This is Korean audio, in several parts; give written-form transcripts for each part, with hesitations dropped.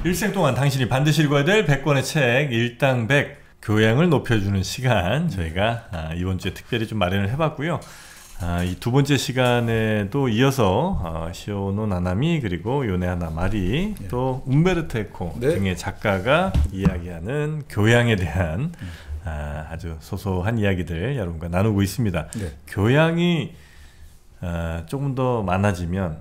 일생 동안 당신이 반드시 읽어야 될 100권의 책 일당 100 교양을 높여주는 시간 저희가 이번 주에 특별히 좀 마련을 해봤고요. 이 두 번째 시간에도 이어서 시오노 나나미 그리고 요네하나 마리 또 움베르토 에코 등의 작가가 이야기하는 교양에 대한 아주 소소한 이야기들 여러분과 나누고 있습니다. 교양이 조금 더 많아지면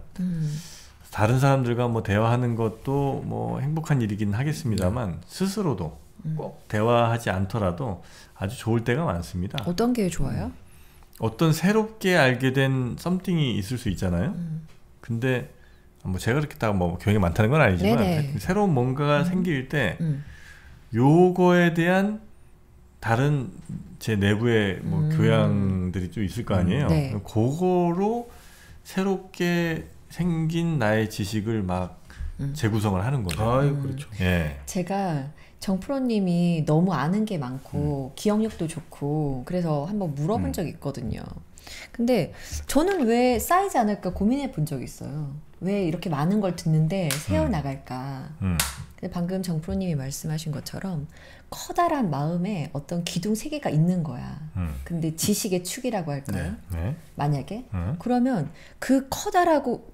다른 사람들과 뭐 대화하는 것도 뭐 행복한 일이긴 하겠습니다만 스스로도 꼭 대화하지 않더라도 아주 좋을 때가 많습니다. 어떤 게 좋아요? 어떤 새롭게 알게 된 썸띵이 있을 수 있잖아요. 근데 뭐 제가 그렇게 다 뭐 교양이 많다는 건 아니지만 새로운 뭔가가 생길 때 요거에 대한 다른 제 내부의 뭐 교양들이 좀 있을 거 아니에요. 그거로 새롭게 생긴 나의 지식을 막 재구성을 하는 거죠. 그렇죠. 예. 제가 정프로님이 너무 아는 게 많고 기억력도 좋고 그래서 한번 물어본 적이 있거든요. 근데 저는 왜 쌓이지 않을까 고민해 본 적이 있어요. 왜 이렇게 많은 걸 듣는데 새어나갈까. 근데 방금 정프로님이 말씀하신 것처럼 커다란 마음에 어떤 기둥 3개가 있는 거야. 근데 지식의 축이라고 할까요? 만약에? 그러면 그 커다랗고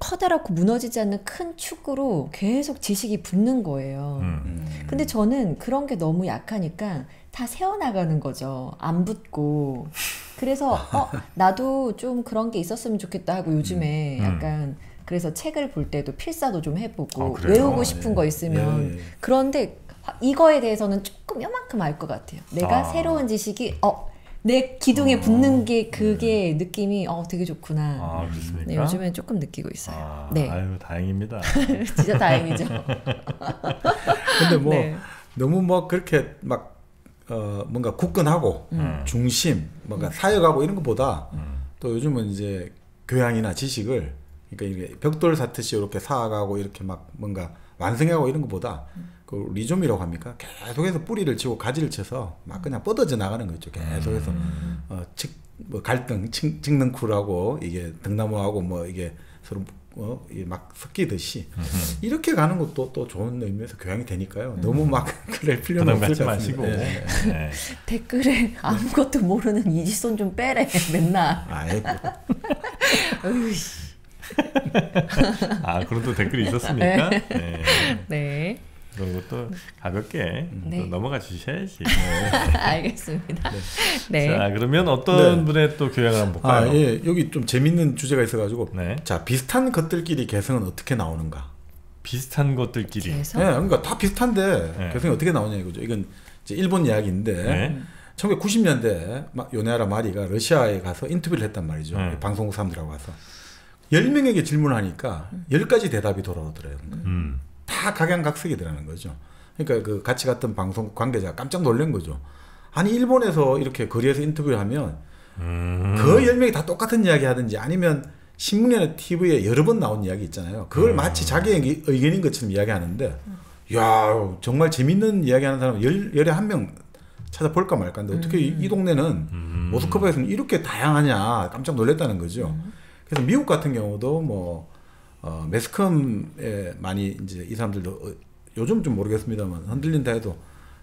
무너지지 않는 큰 축으로 계속 지식이 붙는 거예요. 근데 저는 그런 게 너무 약하니까 다 새어나가는 거죠. 안 붙고. 그래서 나도 좀 그런 게 있었으면 좋겠다 하고 요즘에 약간 그래서 책을 볼 때도 필사도 좀 해보고 외우고 싶은 거 있으면 그런데 이거에 대해서는 조금 요만큼 알 것 같아요. 내가 새로운 지식이 내 기둥에 붙는 게 그게 느낌이 되게 좋구나. 그렇습니까? 네, 요즘엔 조금 느끼고 있어요. 네. 아유 다행입니다. 진짜 다행이죠. 근데 뭐 너무 뭐 그렇게 막 뭔가 굳건하고 중심 뭔가 사역하고 이런 것보다 또 요즘은 이제 교양이나 지식을 그러니까 이게 벽돌 사듯이 이렇게 쌓아가고 이렇게 막 뭔가 완성하고 이런 것보다 그 리좀이라고 합니까? 계속해서 뿌리를 치고 가지를 쳐서 막 그냥 뻗어져 나가는 거죠. 계속해서 뭐 갈등, 칡능쿨하고 이게 등나무하고 뭐 이게 서로 막 섞이듯이 이렇게 가는 것도 또 좋은 의미에서 교양이 되니까요. 너무 막 그럴 필요는 없을 것 같습니다. 댓글에 아무것도 모르는 이지손 좀 빼래 맨날. 그런 또 댓글이 있었습니까? 네. 그런 것도 가볍게 또 넘어가 주셔야지. 알겠습니다. 자, 그러면 어떤 분의 또 교양을 한번 볼까요? 여기 좀 재밌는 주제가 있어가지고 자, 비슷한 것들끼리 개성은 어떻게 나오는가? 비슷한 것들끼리. 개성? 그러니까 다 비슷한데 개성이 어떻게 나오냐 이거죠. 이건 이제 일본 이야기인데 1990년대 요네하라 마리가 러시아에 가서 인터뷰를 했단 말이죠. 방송국 사람들하고 가서 10명에게 질문하니까 10가지 대답이 돌아오더래요. 다 각양각색이더라는 거죠. 그러니까 그 같이 갔던 방송 관계자가 깜짝 놀란 거죠. 아니 일본에서 이렇게 거리에서 인터뷰를 하면 그 10명이 다 똑같은 이야기 하든지 아니면 신문이나 TV에 여러 번 나온 이야기 있잖아요. 그걸 마치 자기 의견인 것처럼 이야기하는데 야 정말 재밌는 이야기하는 사람 열에 한 명 찾아볼까 말까 하는데 어떻게 이 동네는 모스크바에서는 이렇게 다양하냐 깜짝 놀랐다는 거죠. 그래서 미국 같은 경우도 뭐 매스컴에 많이 이제 이 사람들도 요즘 좀 모르겠습니다만 흔들린다 해도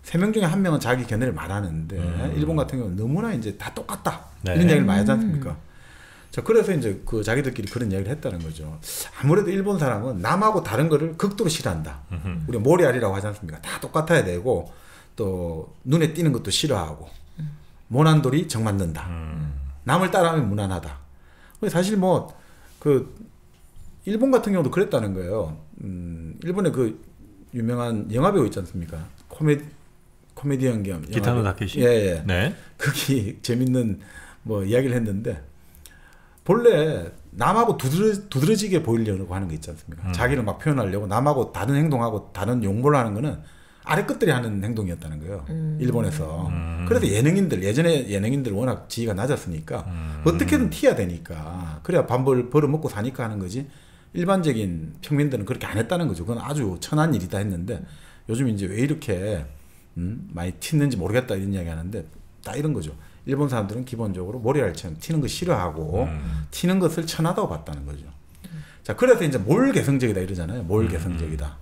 3명 중에 1명은 자기 견해를 말하는데 일본 같은 경우는 너무나 이제 다 똑같다 이런 이야기를 많이 하지 않습니까? 자, 그래서 이제 그 자기들끼리 그런 이야기를 했다는 거죠. 아무래도 일본 사람은 남하고 다른 거를 극도로 싫어한다. 우리가 모리알이라고 하지 않습니까? 다 똑같아야 되고 또 눈에 띄는 것도 싫어하고 모난 돌이 정 맞는다. 남을 따라하면 무난하다. 사실 뭐 그 일본 같은 경우도 그랬다는 거예요. 일본에 그 유명한 영화배우 있지 않습니까? 코미디언 겸 기타노 다케시. 네. 거기 재밌는 뭐 이야기를 했는데 본래 남하고 두드러지게 보이려고 하는 거 있지 않습니까? 자기를 막 표현하려고 남하고 다른 행동하고 다른 용모를 하는 거는 아래 끝들이 하는 행동이었다는 거예요. 일본에서. 그래서 예전에 예능인들 워낙 지위가 낮았으니까 어떻게든 튀어야 되니까 그래야 밥을 벌어먹고 사니까 하는 거지 일반적인 평민들은 그렇게 안 했다는 거죠. 그건 아주 천한 일이다 했는데 요즘 이제 왜 이렇게 많이 튀는지 모르겠다 이런 이야기 하는데 다 이런 거죠. 일본 사람들은 기본적으로 모래알처럼 튀는 거 싫어하고 튀는 것을 천하다고 봤다는 거죠. 자, 그래서 이제 몰 개성적이다 이러잖아요. 몰 개성적이다.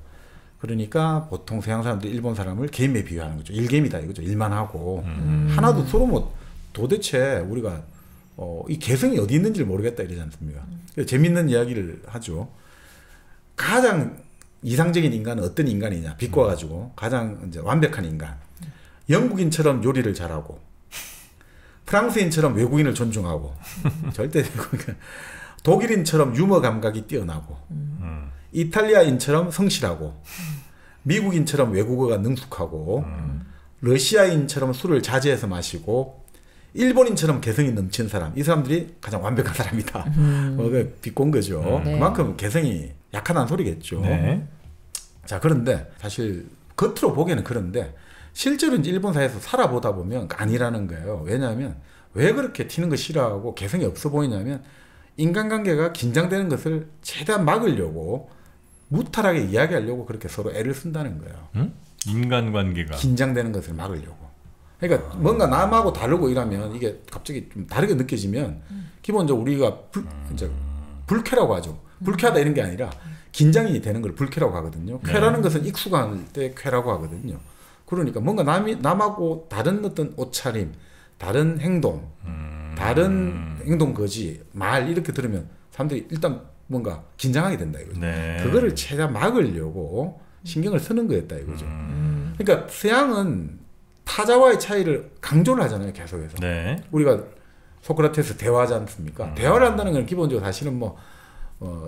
그러니까 보통 서양 사람들이 일본 사람을 게임에 비유하는 거죠. 일게임이다 이거죠. 일만 하고 하나도 서로 뭐 도대체 우리가 이 개성이 어디 있는지를 모르겠다 이러지 않습니까? 재밌는 이야기를 하죠. 가장 이상적인 인간은 어떤 인간이냐 비꼬아가지고 가장 이제 완벽한 인간. 영국인처럼 요리를 잘하고 프랑스인처럼 외국인을 존중하고 절대 독일인처럼 유머 감각이 뛰어나고 이탈리아인처럼 성실하고 미국인처럼 외국어가 능숙하고 러시아인처럼 술을 자제해서 마시고 일본인처럼 개성이 넘치는 사람 이 사람들이 가장 완벽한 사람이다. 비꼰 거죠. 네. 그만큼 개성이 약하다는 소리겠죠. 네. 자 그런데 사실 겉으로 보기에는 그런데 실제로 이제 일본 사회에서 살아보다 보면 아니라는 거예요. 왜냐하면 왜 그렇게 튀는 거 싫어하고 개성이 없어 보이냐면 인간관계가 긴장되는 것을 최대한 막으려고 무탈하게 이야기하려고 그렇게 서로 애를 쓴다는 거예요. 인간관계가 긴장되는 것을 막으려고. 그러니까 뭔가 남하고 다르고 이러면 이게 갑자기 좀 다르게 느껴지면 기본적으로 우리가 이제 불쾌라고 하죠. 불쾌하다 이런 게 아니라 긴장이 되는 걸 불쾌라고 하거든요. 쾌라는 것은 익숙할 때 쾌라고 하거든요. 그러니까 뭔가 남하고 다른 어떤 옷차림, 다른 행동, 다른 행동 거지, 말 이렇게 들으면 사람들이 일단 뭔가 긴장하게 된다 이거죠. 네. 그거를 최대한 막으려고 신경을 쓰는 거였다 이거죠. 그러니까 서양은 타자와의 차이를 강조를 하잖아요, 계속해서. 네. 우리가 소크라테스 대화하지 않습니까? 대화를 한다는 건 기본적으로 사실은 뭐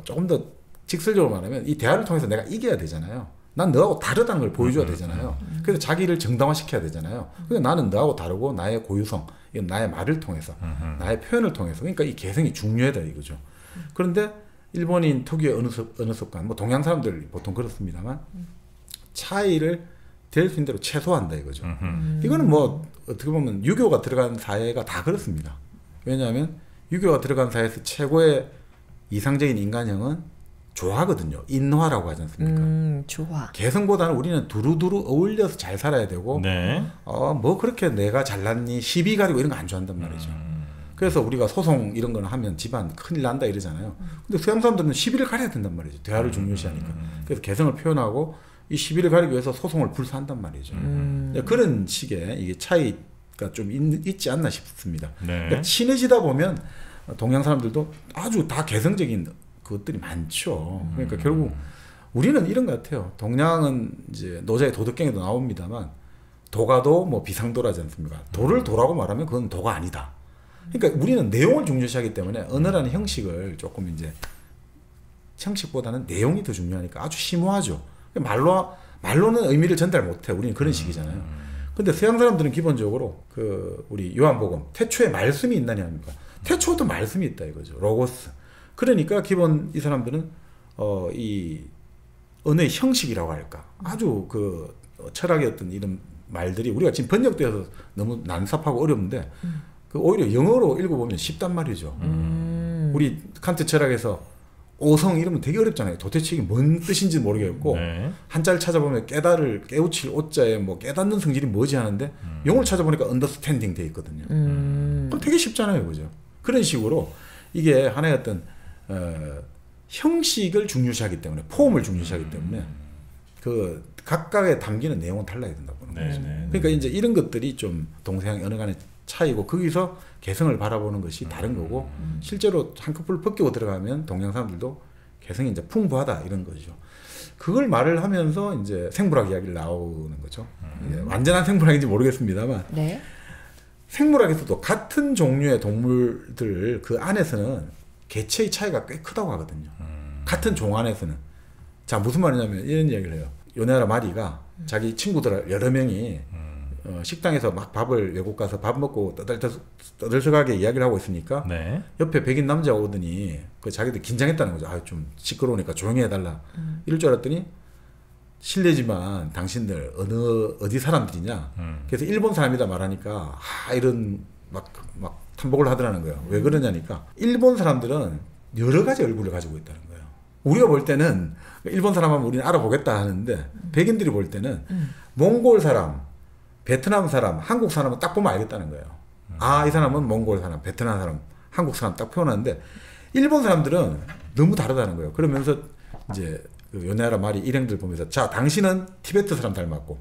조금 더 직설적으로 말하면 이 대화를 통해서 내가 이겨야 되잖아요. 난 너하고 다르다는 걸 보여줘야 되잖아요. 그래서 자기를 정당화시켜야 되잖아요. 그러니까 나는 너하고 다르고 나의 고유성, 이건 나의 말을 통해서, 나의 표현을 통해서. 그러니까 이 개성이 중요하다 이거죠. 그런데 일본인 특유의 언어 습관, 뭐 동양 사람들 보통 그렇습니다만 차이를 될 수 있는 대로 최소화한다 이거죠. 이거는 뭐 어떻게 보면 유교가 들어간 사회가 다 그렇습니다. 왜냐하면 유교가 들어간 사회에서 최고의 이상적인 인간형은 조화거든요. 인화라고 하지 않습니까? 조화. 개성보다는 우리는 두루두루 어울려서 잘 살아야 되고 네. 뭐 그렇게 내가 잘났니 시비 가리고 이런 거 안 좋아한단 말이죠. 그래서 우리가 소송 이런 거는 하면 집안 큰일 난다 이러잖아요. 근데 서양 사람들은 시비를 가려야 된단 말이죠. 대화를 중요시하니까. 그래서 개성을 표현하고 이 시비를 가리기 위해서 소송을 불사한단 말이죠. 그런 식의 이게 차이가 좀 있지 않나 싶습니다. 네. 그러니까 친해지다 보면 동양 사람들도 아주 다 개성적인 그것들이 많죠. 그러니까 결국 우리는 이런 것 같아요. 동양은 이제 노자의 도덕경에도 나옵니다만 도가도 뭐 비상도라지 않습니까? 도를 도라고 말하면 그건 도가 아니다. 그러니까 우리는 내용을 중요시하기 때문에 언어라는 형식을 조금 이제 형식보다는 내용이 더 중요하니까 아주 심오하죠. 말로는 의미를 전달 못해. 우리는 그런 식이잖아요. 근데 서양 사람들은 기본적으로 그 우리 요한복음 태초에 말씀이 있나냐 합니까? 태초도 말씀이 있다 이거죠. 로고스. 그러니까 기본 이 사람들은 이 언어의 형식이라고 할까 아주 그 철학의 어떤 이런 말들이 우리가 지금 번역되어서 너무 난삽하고 어려운데 그 오히려 영어로 읽어보면 쉽단 말이죠. 우리 칸트 철학에서 오성 이러면 되게 어렵잖아요. 도대체 이게 뭔 뜻인지 모르겠고 네. 한자를 찾아보면 깨우칠 오자에 뭐 깨닫는 성질이 뭐지 하는데 영어를 찾아보니까 understanding 돼 있거든요. 그럼 되게 쉽잖아요, 그죠? 그런 식으로 이게 하나의 어떤 형식을 중요시하기 때문에 폼을 중요시하기 때문에 그 각각의 담기는 내용은 달라야 된다고 보는 거죠. 그러니까 이제 이런 것들이 좀 동서양 언어 간의 차이고 거기서 개성을 바라보는 것이 다른 거고 실제로 한꺼풀 벗기고 들어가면 동양 사람들도 개성이 이제 풍부하다 이런 거죠. 그걸 말을 하면서 이제 생물학 이야기를 나오는 거죠. 이제 완전한 생물학인지 모르겠습니다만 네. 생물학에서도 같은 종류의 동물들 그 안에서는 개체의 차이가 꽤 크다고 하거든요. 같은 종 안에서는. 자, 무슨 말이냐면 이런 이야기를 해요. 요네하라 마리가 자기 친구들 여러 명이 식당에서 막 밥을 외국 가서 밥 먹고 떠들썩하게 이야기를 하고 있으니까 네. 옆에 백인 남자가 오더니 그 자기들 긴장했다는 거죠. 아, 좀 시끄러우니까 조용히 해달라. 이럴 줄 알았더니 실례지만 당신들 어디 사람들이냐. 그래서 일본 사람이다 말하니까 이런 막 탐복을 하더라는 거예요. 왜 그러냐니까 일본 사람들은 여러 가지 얼굴을 가지고 있다는 거예요. 우리가 볼 때는 일본 사람 하면 우리는 알아보겠다 하는데 백인들이 볼 때는 몽골 사람, 베트남 사람, 한국 사람은 딱 보면 알겠다는 거예요. 이 사람은 몽골 사람, 베트남 사람, 한국 사람 딱 표현하는데 일본 사람들은 너무 다르다는 거예요. 그러면서 이제 그 요네하라 마리 일행들 보면서 자 당신은 티베트 사람 닮았고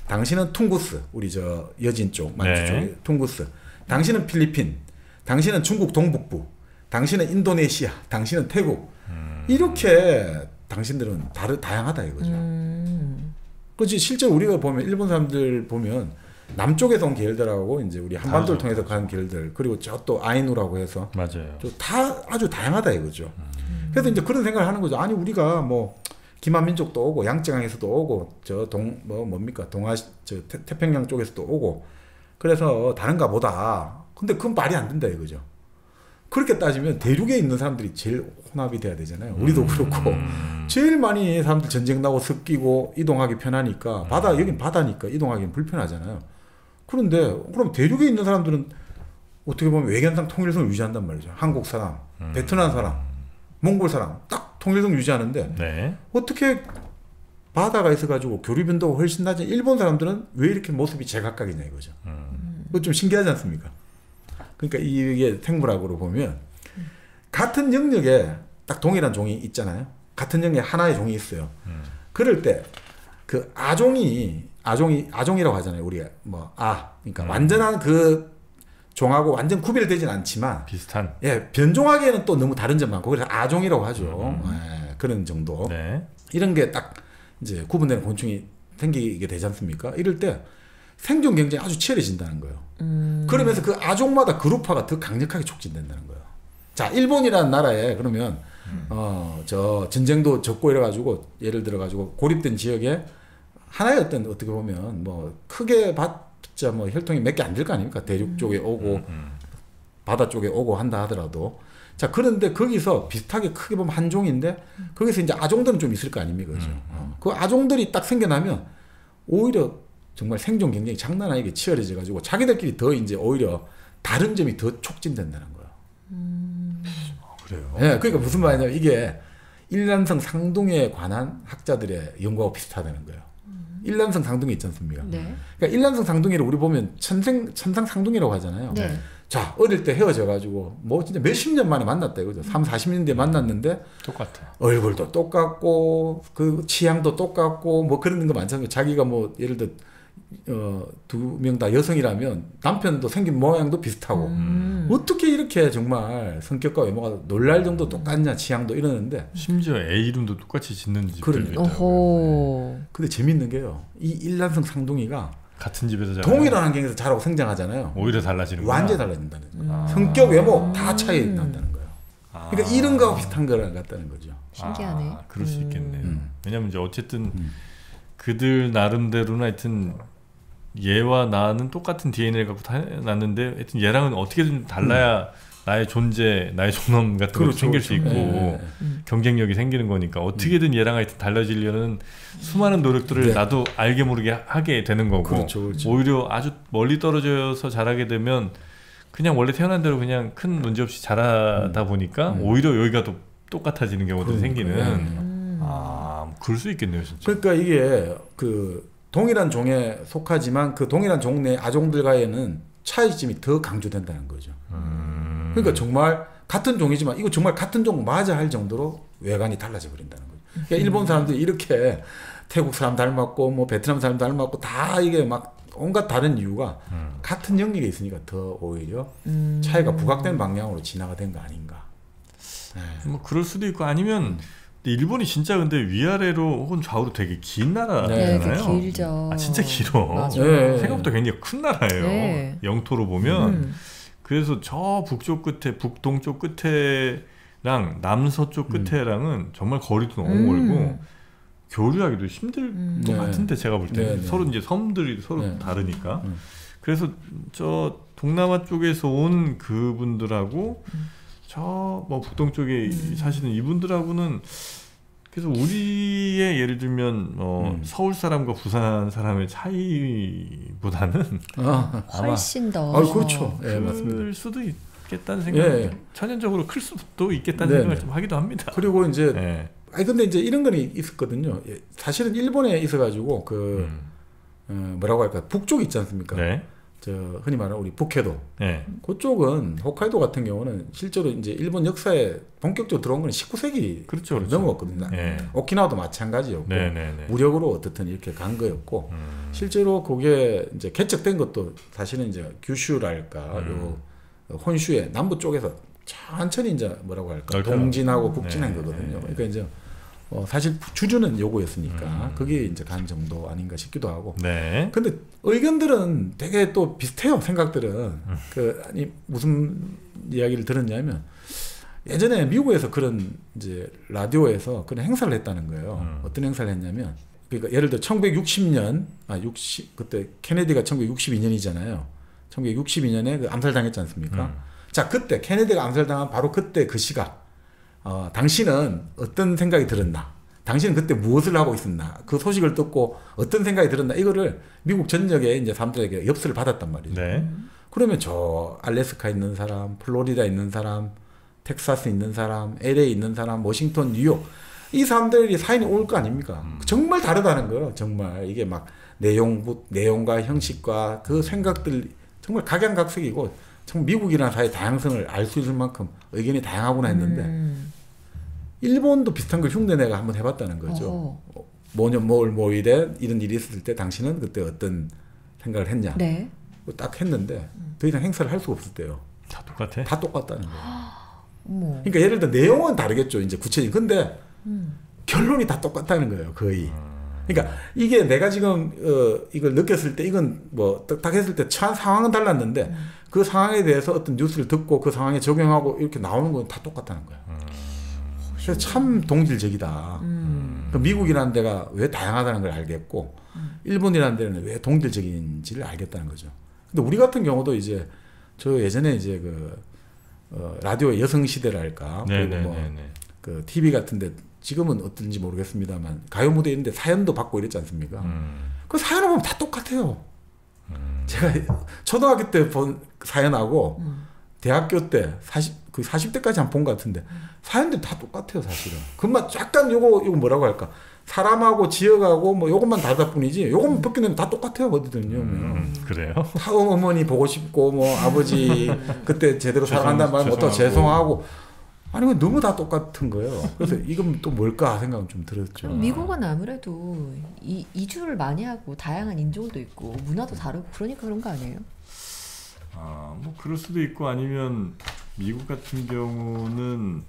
당신은 퉁구스 우리 저 여진 쪽 만주 쪽에 퉁구스 당신은 필리핀 당신은 중국 동북부 당신은 인도네시아 당신은 태국 이렇게 당신들은 다양하다 이거죠. 그렇지 실제로 우리가 보면 일본 사람들 보면 남쪽에서 온 계열들하고 이제 우리 한반도를 통해서 간 계열들 그리고 저 또 아이누라고 해서 맞아요. 다 아주 다양하다 이거죠. 그래서 이제 그런 생각을 하는 거죠. 아니 우리가 뭐 기만민족도 오고 양쯔강에서도 오고 저 뭡니까 태평양 쪽에서도 오고 그래서 다른가 보다. 근데 그건 말이 안 된다 이거죠. 그렇게 따지면 대륙에 있는 사람들이 제일 혼합이 돼야 되잖아요. 우리도 그렇고 제일 많이 사람들 전쟁 나고 섞이고 이동하기 편하니까 여긴 바다니까 이동하기는 불편하잖아요. 그런데 그럼 대륙에 있는 사람들은 어떻게 보면 외견상 통일성을 유지한단 말이죠. 한국 사람, 베트남 사람, 몽골 사람 딱 통일성 유지하는데 네. 어떻게 바다가 있어가지고 교류 빈도가 훨씬 낮은 일본 사람들은 왜 이렇게 모습이 제각각이냐 이거죠. 그거 좀 신기하지 않습니까? 그러니까 이게 생물학으로 보면 같은 영역에 딱 동일한 종이 있잖아요. 같은 영역에 하나의 종이 있어요. 그럴 때 그 아종이라고 하잖아요. 우리가 그러니까 완전한 그 종하고 완전 구별되진 않지만 비슷한. 예, 변종하기에는 또 너무 다른 점 많고 그래서 아종이라고 하죠. 예, 그런 정도. 네. 이런 게 딱 이제 구분되는 곤충이 생기게 되지 않습니까? 이럴 때 생존 경쟁이 아주 치열해진다는 거예요. 그러면서 그 아종마다 그룹화가 더 강력하게 촉진된다는 거예요. 자, 일본이라는 나라에 그러면 저 전쟁도 적고 이래가지고 예를 들어가지고 고립된 지역에 하나의 어떻게 보면 뭐 크게 봤자 뭐 혈통이 몇 개 안 될 거 아닙니까? 대륙 쪽에 오고 바다 쪽에 오고 한다 하더라도 자 그런데 거기서 비슷하게 크게 보면 한 종인데 거기서 이제 아종들은 좀 있을 거 아닙니까? 그죠? 그 아종들이 딱 생겨나면 오히려 정말 생존 경쟁이 장난 아니게 치열해져 가지고 자기들끼리 더 이제 오히려 다른 점이 더 촉진된다는 거예요. 그래요. 예, 그러니까 무슨 말이냐면 이게 일란성 상둥에 관한 학자들의 연구하고 비슷하다는 거예요. 일란성 상둥이 있지 않습니까? 네. 그러니까 일란성 상둥이를 우리 보면 천상 상둥이라고 하잖아요. 네. 자, 어릴 때 헤어져 가지고 뭐 진짜 몇십 년 만에 만났다 이거죠. 30, 40년 뒤에 만났는데 똑같아. 얼굴도 똑같고 그 취향도 똑같고 뭐 그런 거 많잖아요. 자기가 뭐 예를 들어 두 명 다 여성이라면 남편도 생긴 모양도 비슷하고 어떻게 이렇게 정말 성격과 외모가 놀랄 정도 똑같냐 취향도 이러는데 심지어 애 이름도 똑같이 짓는 집들도 그러니까. 있다고요. 네. 근데 재밌는 게요. 이 일란성 상둥이가 같은 집에서 자라요. 동일한 환경에서 자라고 성장하잖아요. 오히려 달라지는 거야. 완전히 달라진다는 거예요. 성격, 외모 다 차이 난다는 거예요. 그러니까 이런 거하고 비슷한 거랑 같다는 거죠. 신기하네. 그럴 수 있겠네요. 왜냐면 이제 어쨌든 그들 나름대로는 하여튼 얘와 나는 똑같은 DNA를 갖고 태어났는데 하여튼 얘랑은 어떻게든 달라야 나의 존재, 나의 존엄 같은 것도 생길 수 있고 경쟁력이 생기는 거니까 어떻게든 얘랑 하여튼 달라지려는 수많은 노력들을 나도 알게 모르게 하게 되는 거고 오히려 아주 멀리 떨어져서 자라게 되면 그냥 원래 태어난 대로 그냥 큰 문제 없이 자라다 보니까 오히려 여기가 또 똑같아지는 경우도 생기는 그럴 수 있겠네요 진짜. 그러니까 이게 그 동일한 종에 속하지만 그 동일한 종 내 아종들과에는 차이점이 더 강조된다는 거죠. 그러니까 정말 같은 종이지만 이거 정말 같은 종 맞아 할 정도로 외관이 달라져 버린다는 거죠. 그러니까 일본 사람들이 이렇게 태국 사람 닮았고 뭐 베트남 사람 닮았고 다 이게 막 온갖 다른 이유가 같은 영역에 있으니까 더 오히려 차이가 부각된 방향으로 진화가 된 거 아닌가. 뭐 그럴 수도 있고 아니면 일본이 진짜 근데 위아래로 혹은 좌우로 되게 긴 나라잖아요. 네, 길죠. 진짜 길어. 네. 생각보다 굉장히 큰 나라예요. 네. 영토로 보면. 그래서 저 북쪽 끝에, 북동쪽 끝에랑 남서쪽 끝에랑은 정말 거리도 너무 멀고 교류하기도 힘들 것 같은데 제가 볼 때는 서로 이제 섬들이 서로 다르니까. 그래서 저 동남아 쪽에서 온 그분들하고 저 뭐 북동쪽에 사시는 이분들하고는 그래서 우리의 예를 들면 서울 사람과 부산 사람의 차이보다는 훨씬 더 그렇죠. 클 맞습니다. 수도 있겠다는 생각이 천연적으로 클 수도 있겠다는 생각을 좀 하기도 합니다. 그리고 이제 근데 이제 이런 건 있었거든요. 사실은 일본에 있어가지고 뭐라고 할까 북쪽 있지 않습니까? 저 흔히 말하는 우리 북해도 네. 그쪽은 홋카이도 같은 경우는 실제로 이제 일본 역사에 본격적으로 들어온 건 19세기 그렇죠. 넘어갔거든요. 네. 오키나와도 마찬가지였고 네. 무력으로 어떻든 이렇게 간 거였고 실제로 그게 이제 개척된 것도 사실은 이제 규슈랄까 요 혼슈의 남부 쪽에서 천천히 이제 뭐라고 할까 동진하고 북진한 거거든요. 그러니까 이제 사실 주주는 요거였으니까 그게 이제 간 정도 아닌가 싶기도 하고. 네. 근데 의견들은 되게 또 비슷해요. 생각들은 아니 무슨 이야기를 들었냐면 예전에 미국에서 그런 이제 라디오에서 그런 행사를 했다는 거예요. 어떤 행사를 했냐면 그러니까 예를 들어 1960년 그때 케네디가 1962년이잖아요. 1962년에 그 암살당했지 않습니까? 자 그때 케네디가 암살당한 바로 그때 그 시각. 당신은 어떤 생각이 들었나? 당신은 그때 무엇을 하고 있었나? 그 소식을 듣고 어떤 생각이 들었나? 이거를 미국 전역에 이제 사람들에게 엽서를 받았단 말이죠. 네. 그러면 저 알래스카 있는 사람, 플로리다 있는 사람, 텍사스 있는 사람, LA 있는 사람, 워싱턴, 뉴욕 이 사람들이 사연이 올 거 아닙니까? 정말 다르다는 거예요. 정말 이게 막 내용과 형식과 그 생각들 정말 각양각색이고 참 미국이라는 사회의 다양성을 알 수 있을 만큼 의견이 다양하구나 했는데 일본도 비슷한 걸 흉내내가 한번 해봤다는 거죠. 뭘 이래 이런 일이 있을 때 당신은 그때 어떤 생각을 했냐. 네. 딱 했는데 더 이상 행사를 할 수가 없을 때요. 다 똑같아? 다 똑같다는 거예요. 그러니까 예를 들어 내용은 다르겠죠. 이제 구체적인. 근데 결론이 다 똑같다는 거예요. 거의. 그러니까 이게 내가 지금 이걸 느꼈을 때 이건 뭐 딱 했을 때 처한 상황은 달랐는데 그 상황에 대해서 어떤 뉴스를 듣고 그 상황에 적용하고 이렇게 나오는 건 다 똑같다는 거예요. 그래서 참 동질적이다. 그러니까 미국이라는 데가 왜 다양하다는 걸 알겠고 일본이라는 데는 왜 동질적인지를 알겠다는 거죠. 근데 우리 같은 경우도 이제 저 예전에 이제 그 라디오 여성 시대랄까 그리고 뭐 그 TV 같은데 지금은 어떤지 모르겠습니다만 가요 무대 있는데 사연도 받고 이랬지 않습니까? 그 사연을 보면 다 똑같아요. 제가 초등학교 때 본 사연하고 대학교 때 40대까지 한 본 것 같은데 사연들이 다 똑같아요 사실은. 그만 약간 요거 뭐라고 할까 사람하고 지역하고 뭐 요것만 다르다 뿐이지 요것만 바뀌면 다 똑같아요 어디든요. 그래요? 다 어머니 보고 싶고 뭐 아버지 그때 제대로 살아간다는 말은 또 죄송하고 아니 너무 다 똑같은 거예요. 그래서 이건 또 뭘까 생각은 좀 들었죠. 미국은 아무래도 이주를 많이 하고 다양한 인종도 있고 문화도 다르고 그러니까 그런 거 아니에요? 뭐 그럴 수도 있고 아니면 미국 같은 경우는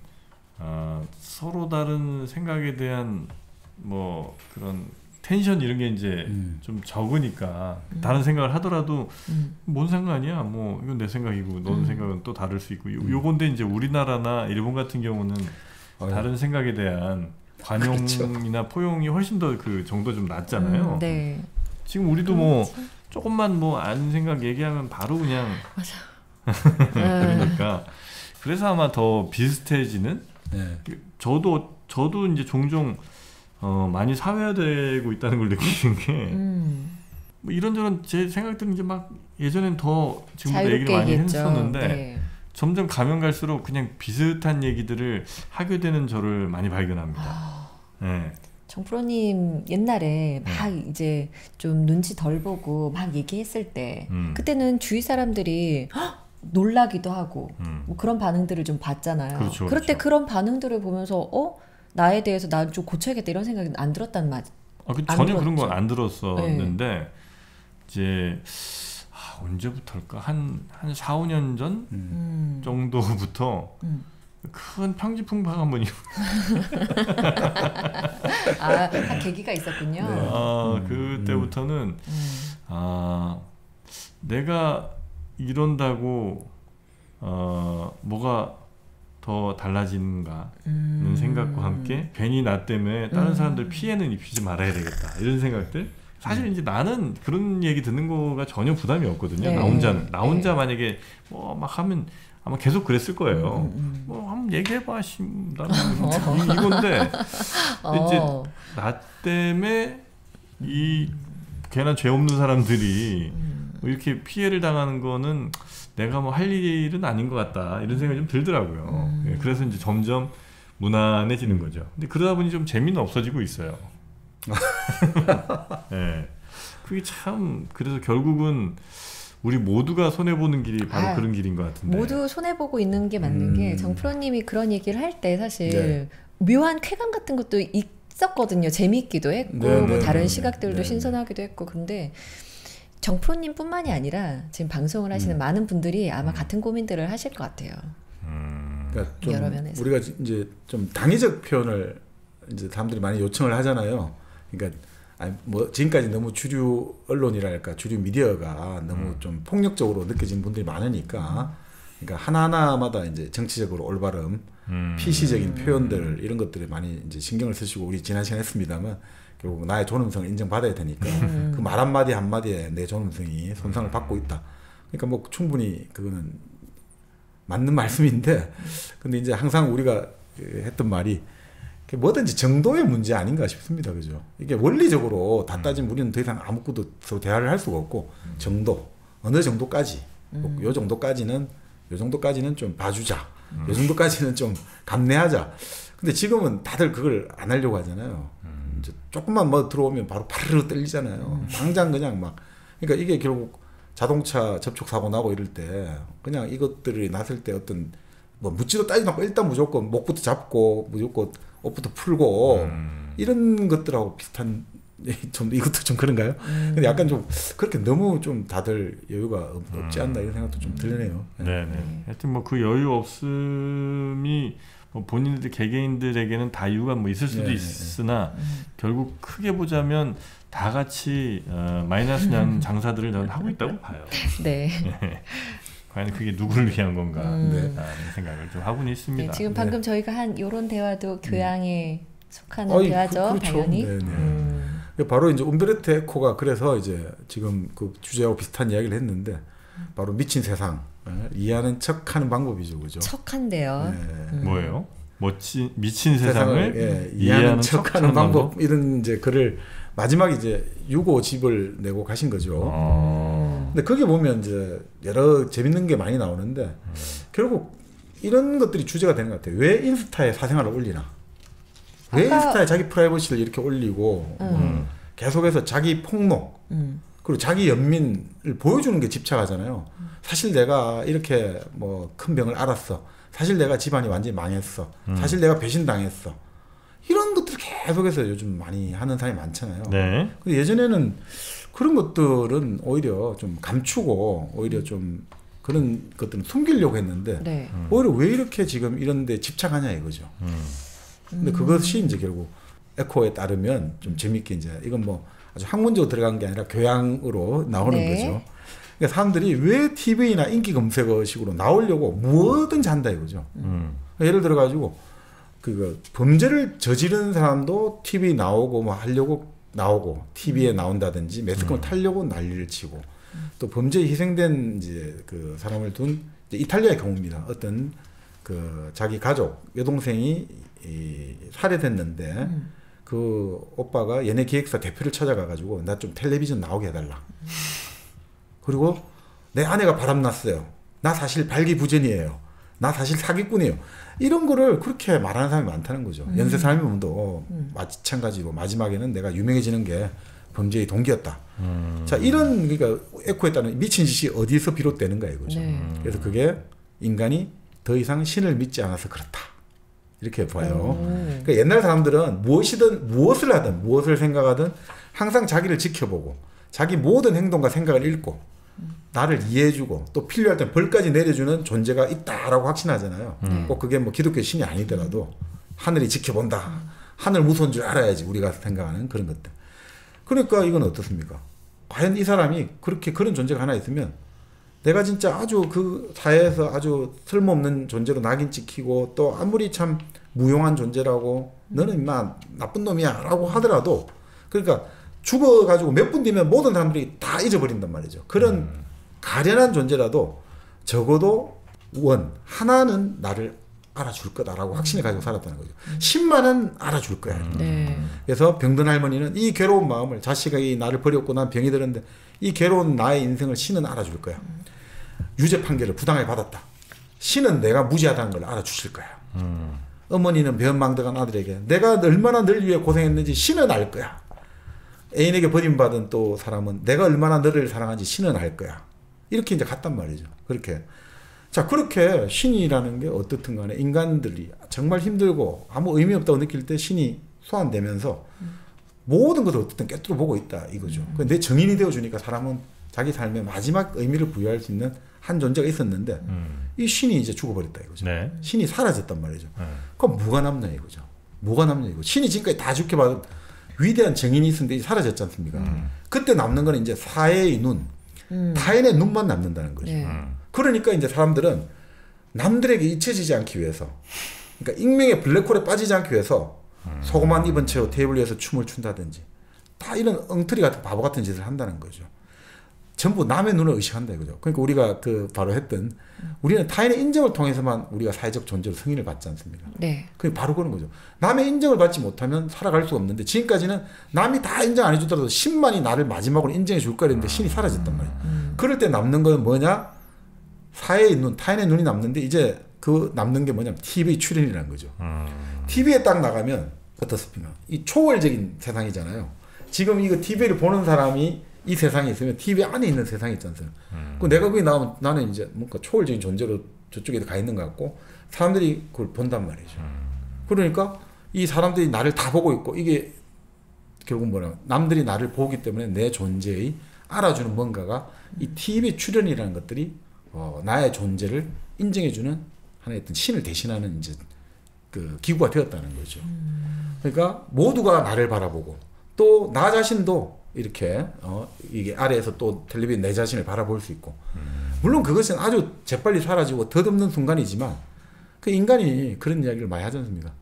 서로 다른 생각에 대한 뭐 그런 텐션 이런 게 이제 좀 적으니까 다른 생각을 하더라도 뭔 상관이야 뭐 이건 내 생각이고 너는 생각은 또 다를 수 있고 요건데 이제 우리나라나 일본 같은 경우는 다른 생각에 대한 관용이나 포용이 훨씬 더 그 정도 좀 낮잖아요. 네. 지금 우리도 뭐 조금만 뭐 아는 생각 얘기하면 바로 그냥 맞아. 그러니까 그래서 아마 더 비슷해지는. 네. 저도 이제 종종 많이 사회화되고 있다는 걸 느끼는 게 뭐 이런저런 제 생각들은 이제 막 예전엔 더 지금보다 얘기를 많이 했었는데 네. 점점 가면 갈수록 그냥 비슷한 얘기들을 하게 되는 저를 많이 발견합니다. 네. 정프로님 옛날에 막 이제 좀 눈치 덜 보고 막 얘기했을 때 그때는 주위 사람들이 놀라기도 하고 뭐 그런 반응들을 좀 봤잖아요. 그렇죠, 그럴 때 그렇죠. 그런 반응들을 보면서 나에 대해서 나 좀 고쳐야겠다 이런 생각이 안 들었단 말. 전혀 그런 건 안 들었었는데 이제 언제부터일까 한 4, 5년 전 정도부터 큰 평지풍파가 한번 한 계기가 있었군요. 네. 그때부터는 내가 이런다고 뭐가 더 달라지는가는 생각과 함께 괜히 나 때문에 다른 사람들 피해는 입히지 말아야 되겠다 이런 생각들. 사실 이제 나는 그런 얘기 듣는 거가 전혀 부담이 없거든요. 네. 나 혼자 만약에 뭐 막 하면 아마 계속 그랬을 거예요. 뭐 한번 얘기해봐, 나는 이건데 이제 나 때문에 이 괜한 죄 없는 사람들이 이렇게 피해를 당하는 거는 내가 뭐 할 일은 아닌 것 같다 이런 생각이 좀 들더라고요. 그래서 이제 점점 무난해지는 거죠. 근데 그러다 보니 좀 재미는 없어지고 있어요. 네. 그게 참 그래서 결국은 우리 모두가 손해보는 길이 바로 그런 길인 것 같은데. 모두 손해보고 있는 게 맞는 게 정프로님이 그런 얘기를 할 때 사실 묘한 쾌감 같은 것도 있었거든요. 재미있기도 했고 뭐 다른 시각들도 신선하기도 했고. 근데 정프로님뿐만이 아니라 지금 방송을 하시는 많은 분들이 아마 같은 고민들을 하실 것 같아요. 그러니까 좀 여러 면에서. 우리가 이제 좀 당위적 표현을 이제 사람들이 많이 요청을 하잖아요. 그러니까 뭐 지금까지 너무 주류 언론이랄까 주류 미디어가 너무 좀 폭력적으로 느껴지는 분들이 많으니까, 그러니까 하나하나마다 이제 정치적으로 올바름, PC적인 표현들 이런 것들에 많이 이제 신경을 쓰시고 우리 지난 시간에 했습니다만 결국 나의 존엄성을 인정받아야 되니까 그 말 한마디 한마디에 내 존엄성이 손상을 받고 있다. 그러니까 뭐 충분히 그거는 맞는 말씀인데, 근데 이제 항상 우리가 했던 말이 뭐든지 정도의 문제 아닌가 싶습니다. 그죠? 이게 원리적으로 다 따지면 우리는 더 이상 아무것도 서로 대화를 할 수가 없고, 정도, 어느 정도까지, 요 정도까지는 좀 봐주자. 요 정도까지는 좀 감내하자. 근데 지금은 다들 그걸 안 하려고 하잖아요. 이제 조금만 뭐 들어오면 바로 파르르 떨리잖아요. 당장 그냥 막. 그러니까 이게 결국 자동차 접촉 사고 나고 이럴 때 그냥 이것들이 났을 때 어떤 뭐 묻지도 따지도 않고 일단 무조건 목부터 잡고 무조건 옷부터 풀고 이런 것들하고 비슷한, 좀 이것도 좀 그런가요? 근데 약간 좀 그렇게 너무 좀 다들 여유가 없지 않나 이런 생각도 좀 들네요. 네네. 하여튼 뭐 그 여유 없음이 뭐 본인들 개개인들에게는 다 이유가 뭐 있을 수도 있으나 결국 크게 보자면 다 같이 마이너스 장사들을 저는 하고 있다고 봐요. 네. 과연 그게 누구를 위한 건가 라는 생각을 좀 하고는 있습니다. 네, 지금 방금 저희가 한 이런 대화도 교양에 속하는 대화죠. 그렇죠. 당연히. 바로 이제 움베르토 에코가 그래서 이제 지금 그 주제하고 비슷한 이야기를 했는데 바로 미친 세상 이해하는 척하는 방법이죠, 그죠? 척한데요. 뭐예요? 미친 세상을 이해하는 척하는 방법, 이런 이제 글을 마지막에 이제 6.5집을 내고 가신 거죠. 근데 거기 보면 이제 여러 재밌는 게 많이 나오는데 결국 이런 것들이 주제가 되는 것 같아요. 왜 인스타에 사생활을 올리나? 왜 인스타에 자기 프라이버시를 이렇게 올리고 계속해서 자기 폭로 그리고 자기 연민을 보여주는 게 집착하잖아요. 사실 내가 이렇게 뭐 큰 병을 앓았어. 사실 내가 집안이 완전히 망했어. 사실 내가 배신당했어. 이런 것들 계속해서 요즘 많이 하는 사람이 많잖아요. 네. 근데 예전에는 그런 것들은 오히려 좀 감추고 오히려 좀 그런 것들은 숨기려고 했는데 오히려 왜 이렇게 지금 이런 데 집착하냐 이거죠. 근데 그것이 이제 결국 에코에 따르면 좀 재밌게 이제 이건 뭐 아주 학문적으로 들어간 게 아니라 교양으로 나오는 거죠. 그러니까 사람들이 왜 TV나 인기 검색어식으로 나오려고 뭐든지 한다 이거죠. 예를 들어 가지고 그 범죄를 저지른 사람도 TV 나오고 뭐 하려고 나오고 TV에 나온다든지 매스컴을 타려고 난리를 치고 또 범죄에 희생된 이제 그 사람을 둔 이탈리아의 경우입니다. 어떤 그 자기 가족 여동생이 살해됐는데 그 오빠가 연예 기획사 대표를 찾아가 가지고 나 좀 텔레비전 나오게 해달라. 그리고 내 아내가 바람났어요. 나 사실 발기부전이에요. 나 사실 사기꾼이에요. 이런 거를 그렇게 말하는 사람이 많다는 거죠. 연쇄 살인범도 마찬가지로 마지막에는 내가 유명해지는 게 범죄의 동기였다. 자, 이런 그러니까 에코에 따른 미친 짓이 어디서 비롯되는가 이거죠. 그래서 그게 인간이 더 이상 신을 믿지 않아서 그렇다. 이렇게 봐요. 그러니까 옛날 사람들은 무엇을 하든 무엇을 생각하든 항상 자기를 지켜보고 자기 모든 행동과 생각을 읽고 나를 이해해주고 또 필요할 때 벌까지 내려주는 존재가 있다라고 확신하잖아요. 꼭 그게 뭐 기독교 신이 아니더라도 하늘이 지켜본다. 하늘 무서운 줄 알아야지 우리가 생각하는 그런 것들. 그러니까 이건 어떻습니까? 과연 이 사람이 그렇게 그런 존재가 하나 있으면 내가 진짜 아주 그 사회에서 아주 쓸모없는 존재로 낙인 찍히고 또 아무리 참 무용한 존재라고 너는 인마 나쁜 놈이야 라고 하더라도 그러니까 죽어가지고 몇 분 뒤면 모든 사람들이 다 잊어버린단 말이죠. 그런 가련한 존재라도 적어도 하나는 나를 알아줄 거다라고 확신을 가지고 살았다는 거죠. 10만은 알아줄 거야. 그래서 병든 할머니는 이 괴로운 마음을 자식이 나를 버렸고 난 병이 들었는데 이 괴로운 나의 인생을 신은 알아줄 거야. 유죄 판결을 부당하게 받았다. 신은 내가 무지하다는 걸 알아주실 거야. 어머니는 배은망덕한 아들에게 내가 얼마나 널 위해 고생했는지 신은 알 거야. 애인에게 버림받은 또 사람은 내가 얼마나 너를 사랑하는지 신은 알 거야. 이렇게 이제 갔단 말이죠. 그렇게. 자, 그렇게 신이라는 게 어떻든 간에 인간들이 정말 힘들고 아무 의미 없다고 느낄 때 신이 소환되면서 모든 것을 어떻든 꿰뚫어 보고 있다 이거죠. 내 정인이 되어주니까 사람은 자기 삶의 마지막 의미를 부여할 수 있는 한 존재가 있었는데 이 신이 이제 죽어버렸다 이거죠. 네. 신이 사라졌단 말이죠. 그럼 뭐가 남냐 이거죠. 뭐가 남냐 이거. 신이 지금까지 다 좋게 받은 위대한 정인이 있었는데 사라졌지 않습니까? 그때 남는 건 이제 사회의 눈, 타인의 눈만 남는다는 거죠. 그러니까 이제 사람들은 남들에게 잊혀지지 않기 위해서, 그러니까 익명의 블랙홀에 빠지지 않기 위해서 속옷만 입은 채로 테이블 위에서 춤을 춘다든지 다 이런 엉터리 같은 바보 같은 짓을 한다는 거죠. 전부 남의 눈을 의식한다 이거죠. 그러니까 우리가 그 바로 했던 우리는 타인의 인정을 통해서만 우리가 사회적 존재로 승인을 받지 않습니까? 네. 그게 바로 그런 거죠. 남의 인정을 받지 못하면 살아갈 수가 없는데 지금까지는 남이 다 인정 안 해주더라도 신만이 나를 마지막으로 인정해 줄 거야 했는데 신이 사라졌단 말이에요. 그럴 때 남는 건 뭐냐? 사회의 눈, 타인의 눈이 남는데 이제 그 남는 게 뭐냐면 TV 출연이라는 거죠. TV에 딱 나가면 어떻습니까? 이 초월적인 세상이잖아요. 지금 이거 TV를 보는 사람이 이 세상에 있으면 TV 안에 있는 세상이 있지 않습니까? 그 내가 거기 나오면 나는 이제 뭔가 초월적인 존재로 저쪽에 가 있는 것 같고 사람들이 그걸 본단 말이죠. 그러니까 이 사람들이 나를 다 보고 있고 이게 결국 뭐냐 남들이 나를 보기 때문에 내 존재의 알아주는 뭔가가 이 TV 출연이라는 것들이 나의 존재를 인정해주는 하나의 어떤 신을 대신하는 이제 그 기구가 되었다는 거죠. 그러니까 모두가 나를 바라보고 또 나 자신도 이렇게 이게 아래에서 또 텔레비전 내 자신을 바라볼 수 있고 물론 그것은 아주 재빨리 사라지고 덧없는 순간이지만 그 인간이 그런 이야기를 많이 하지 않습니까?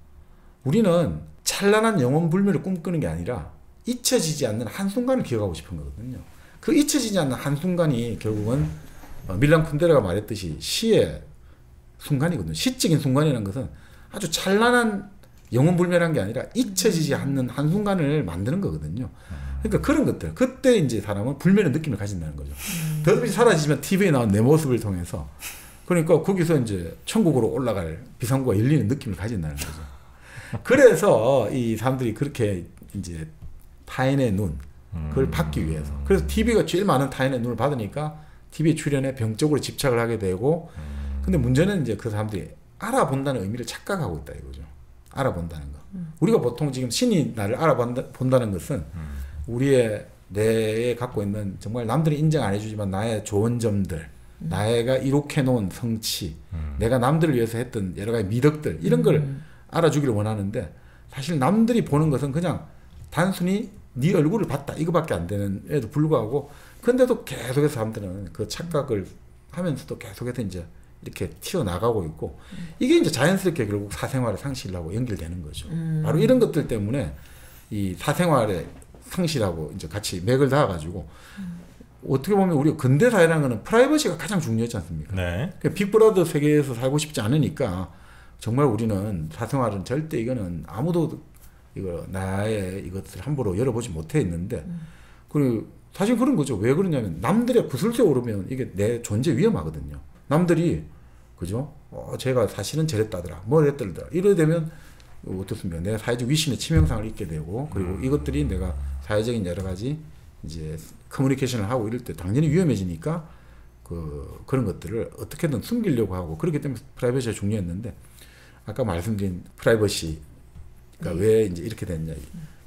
우리는 찬란한 영원 불멸을 꿈꾸는 게 아니라 잊혀지지 않는 한순간을 기억하고 싶은 거거든요. 그 잊혀지지 않는 한순간이 결국은 밀란 쿤데라가 말했듯이 시의 순간이거든요. 시적인 순간이라는 것은 아주 찬란한 영원불멸한 게 아니라 잊혀지지 않는 한순간을 만드는 거거든요. 그러니까 그런 것들. 그때 이제 사람은 불멸의 느낌을 가진다는 거죠. 더없이 사라지지만 TV에 나온 내 모습을 통해서 그러니까 거기서 이제 천국으로 올라갈 비상구가 열리는 느낌을 가진다는 거죠. 그래서 이 사람들이 그렇게 이제 타인의 눈, 그걸 받기 위해서. 그래서 TV가 제일 많은 타인의 눈을 받으니까 TV 출연에 병적으로 집착을 하게 되고 근데 문제는 이제 그 사람들이 알아본다는 의미를 착각하고 있다 이거죠. 알아본다는 거. 우리가 보통 지금 신이 나를 알아본다는 것은 우리의 내에 갖고 있는 정말 남들이 인정 안 해주지만 나의 좋은 점들, 나가 이룩해 놓은 성취, 내가 남들을 위해서 했던 여러 가지 미덕들 이런 걸 알아주기를 원하는데 사실 남들이 보는 것은 그냥 단순히 네 얼굴을 봤다 이거밖에 안 되는 에도 불구하고 근데도 계속해서 사람들은 그 착각을 하면서도 계속해서 이제 이렇게 튀어나가고 있고 이게 이제 자연스럽게 결국 사생활의 상실하고 연결되는 거죠. 바로 이런 것들 때문에 이 사생활의 상실하고 이제 같이 맥을 닿아가지고 어떻게 보면 우리가 근대 사회라는 거는 프라이버시가 가장 중요하지 않습니까? 네. 그러니까 빅브라더 세계에서 살고 싶지 않으니까 정말 우리는 사생활은 절대 이거는 아무도 이거 나의 이것을 함부로 열어보지 못해 있는데 그리고 사실 그런 거죠. 왜 그러냐면 남들의 구슬수에 오르면 이게 내 존재 위험하거든요. 남들이 그죠? 제가 사실은 저랬다더라, 뭐 했더라 이래 되면 어떻습니까? 내가 사회적 위신의 치명상을 입게 되고 그리고 이것들이 내가 사회적인 여러 가지 이제 커뮤니케이션을 하고 이럴 때 당연히 위험해지니까 그런 것들을 어떻게든 숨기려고 하고 그렇기 때문에 프라이버시가 중요했는데 아까 말씀드린 프라이버시가 왜 이제 이렇게 됐냐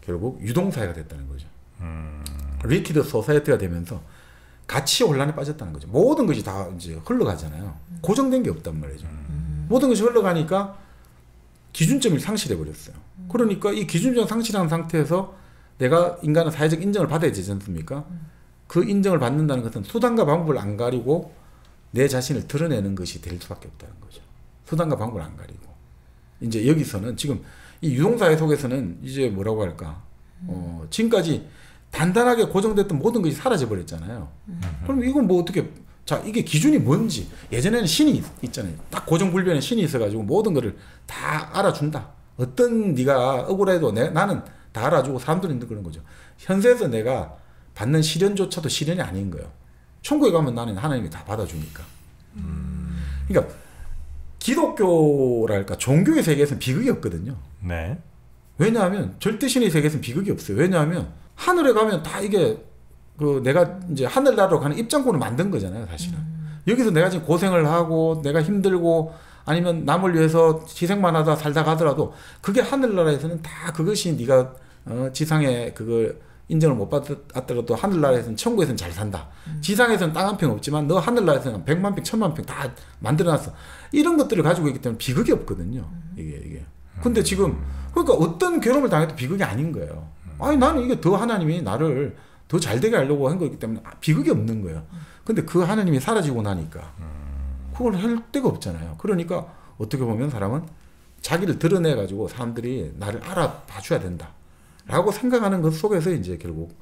결국 유동사회가 됐다는 거죠. 리퀴드 소사이어티가 되면서 가치 혼란에 빠졌다는 거죠. 모든 것이 다 이제 흘러가잖아요. 고정된 게 없단 말이죠. 모든 것이 흘러가니까 기준점이 상실해 버렸어요. 그러니까 이 기준점 상실한 상태에서 내가 인간은 사회적 인정을 받아야 되지 않습니까? 그 인정을 받는다는 것은 수단과 방법을 안 가리고 내 자신을 드러내는 것이 될 수밖에 없다는 거죠. 수단과 방법을 안 가리고. 이제 여기서는 지금 이 유동사회 속에서는 이제 뭐라고 할까? 지금까지 단단하게 고정됐던 모든 것이 사라져 버렸잖아요. 그럼 이건 뭐 어떻게 자 이게 기준이 뭔지 예전에는 신이 있잖아요. 딱 고정불변의 신이 있어가지고 모든 것을 다 알아준다. 어떤 네가 억울해도 나는 다 알아주고 사람들은 그런 거죠. 현세에서 내가 받는 시련조차도 시련이 아닌 거예요. 천국에 가면 나는 하나님이 다 받아주니까. 그러니까 기독교랄까 종교의 세계에서는 비극이 없거든요. 네. 왜냐하면 절대신의 세계에서는 비극이 없어요. 왜냐하면 하늘에 가면 다 이게 그 내가 이제 하늘나라로 가는 입장권을 만든 거잖아요, 사실은. 여기서 내가 지금 고생을 하고 내가 힘들고 아니면 남을 위해서 희생만 하다 살다 가더라도 그게 하늘나라에서는 다 그것이 네가 지상에 그걸 인정을 못 받았더라도 하늘나라에서는 천국에서는 잘 산다. 지상에서는 땅 한 평 없지만 너 하늘나라에서는 100만 평, 1000만 평 다 만들어놨어. 이런 것들을 가지고 있기 때문에 비극이 없거든요. 이게. 근데 지금 그러니까 어떤 괴로움을 당해도 비극이 아닌 거예요. 아니 나는 이게 더 하나님이 나를 더 잘되게 하려고 한 거기 때문에 비극이 없는 거예요. 근데 그 하나님이 사라지고 나니까 그걸 할 데가 없잖아요. 그러니까 어떻게 보면 사람은 자기를 드러내가지고 사람들이 나를 알아봐 줘야 된다. 라고 생각하는 것 속에서 이제 결국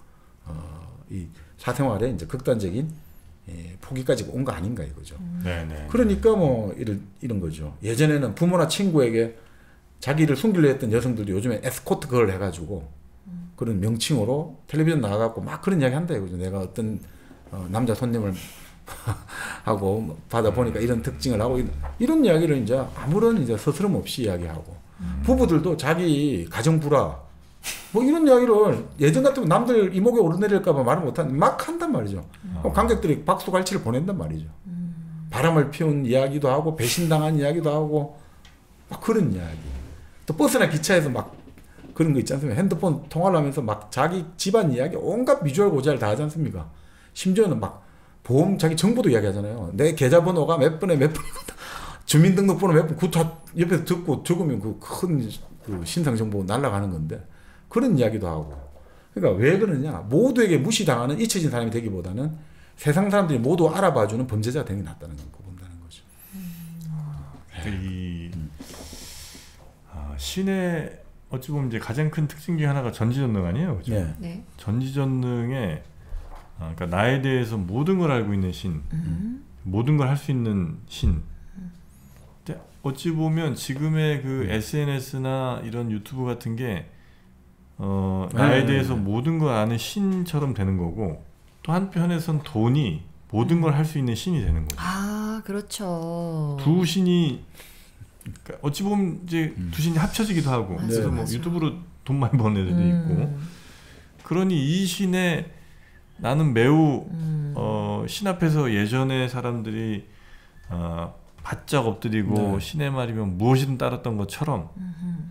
이 사생활에 이제 극단적인 포기까지 온 거 아닌가 이거죠. 네네. 그러니까 뭐 이런 거죠. 예전에는 부모나 친구에게 자기를 숨기려 했던 여성들도 요즘에 에스코트 걸 해가지고 그런 명칭으로 텔레비전 나가갖고 막 그런 이야기 한다 이거죠. 내가 어떤 남자 손님을 하고 받아보니까 이런 특징을 하고 이런 이야기를 이제 아무런 이제 서스럼 없이 이야기하고 부부들도 자기 가정 불화 뭐 이런 이야기를 예전 같으면 남들 이목에 오르내릴까봐 말을 못하는 막 한단 말이죠. 관객들이 박수갈채를 보낸단 말이죠. 바람을 피운 이야기도 하고 배신당한 이야기도 하고 막 그런 이야기. 또 버스나 기차에서 막 그런 거 있지 않습니까? 핸드폰 통화를 하면서 막 자기 집안 이야기 온갖 미주알 고지알 다 하지 않습니까? 심지어는 막 보험 자기 정보도 이야기하잖아요. 내 계좌번호가 몇 번에 몇 번이고 주민등록번호 몇 번 그 다 옆에서 듣고 적으면 그 큰 그 신상 정보 날아가는 건데 그런 이야기도 하고. 그러니까 왜 그러냐? 모두에게 무시당하는 잊혀진 사람이 되기보다는 세상 사람들이 모두 알아봐주는 범죄자가 되는 게 낫다는 걸 본다는 거죠. 이 신의 어찌 보면 이제 가장 큰 특징 중에 하나가 전지전능 아니에요, 그죠? 네. 네. 전지전능에 그러니까 나에 대해서 모든 걸 알고 있는 신, 모든 걸 할 수 있는 신. 근데 어찌 보면 지금의 그 SNS나 이런 유튜브 같은 게 나에 대해서 모든 걸 아는 신처럼 되는 거고 또 한편에선 돈이 모든 걸 할 수 있는 신이 되는 거죠. 아, 그렇죠. 두 신이 그러니까 어찌 보면 이제 두 신이 합쳐지기도 하고 맞아, 그래서 뭐 맞아. 유튜브로 돈 많이 버는 애들도 있고 그러니 이 신에 나는 매우 신 앞에서 예전에 사람들이 바짝 엎드리고 신의 말이면 무엇이든 따랐던 것처럼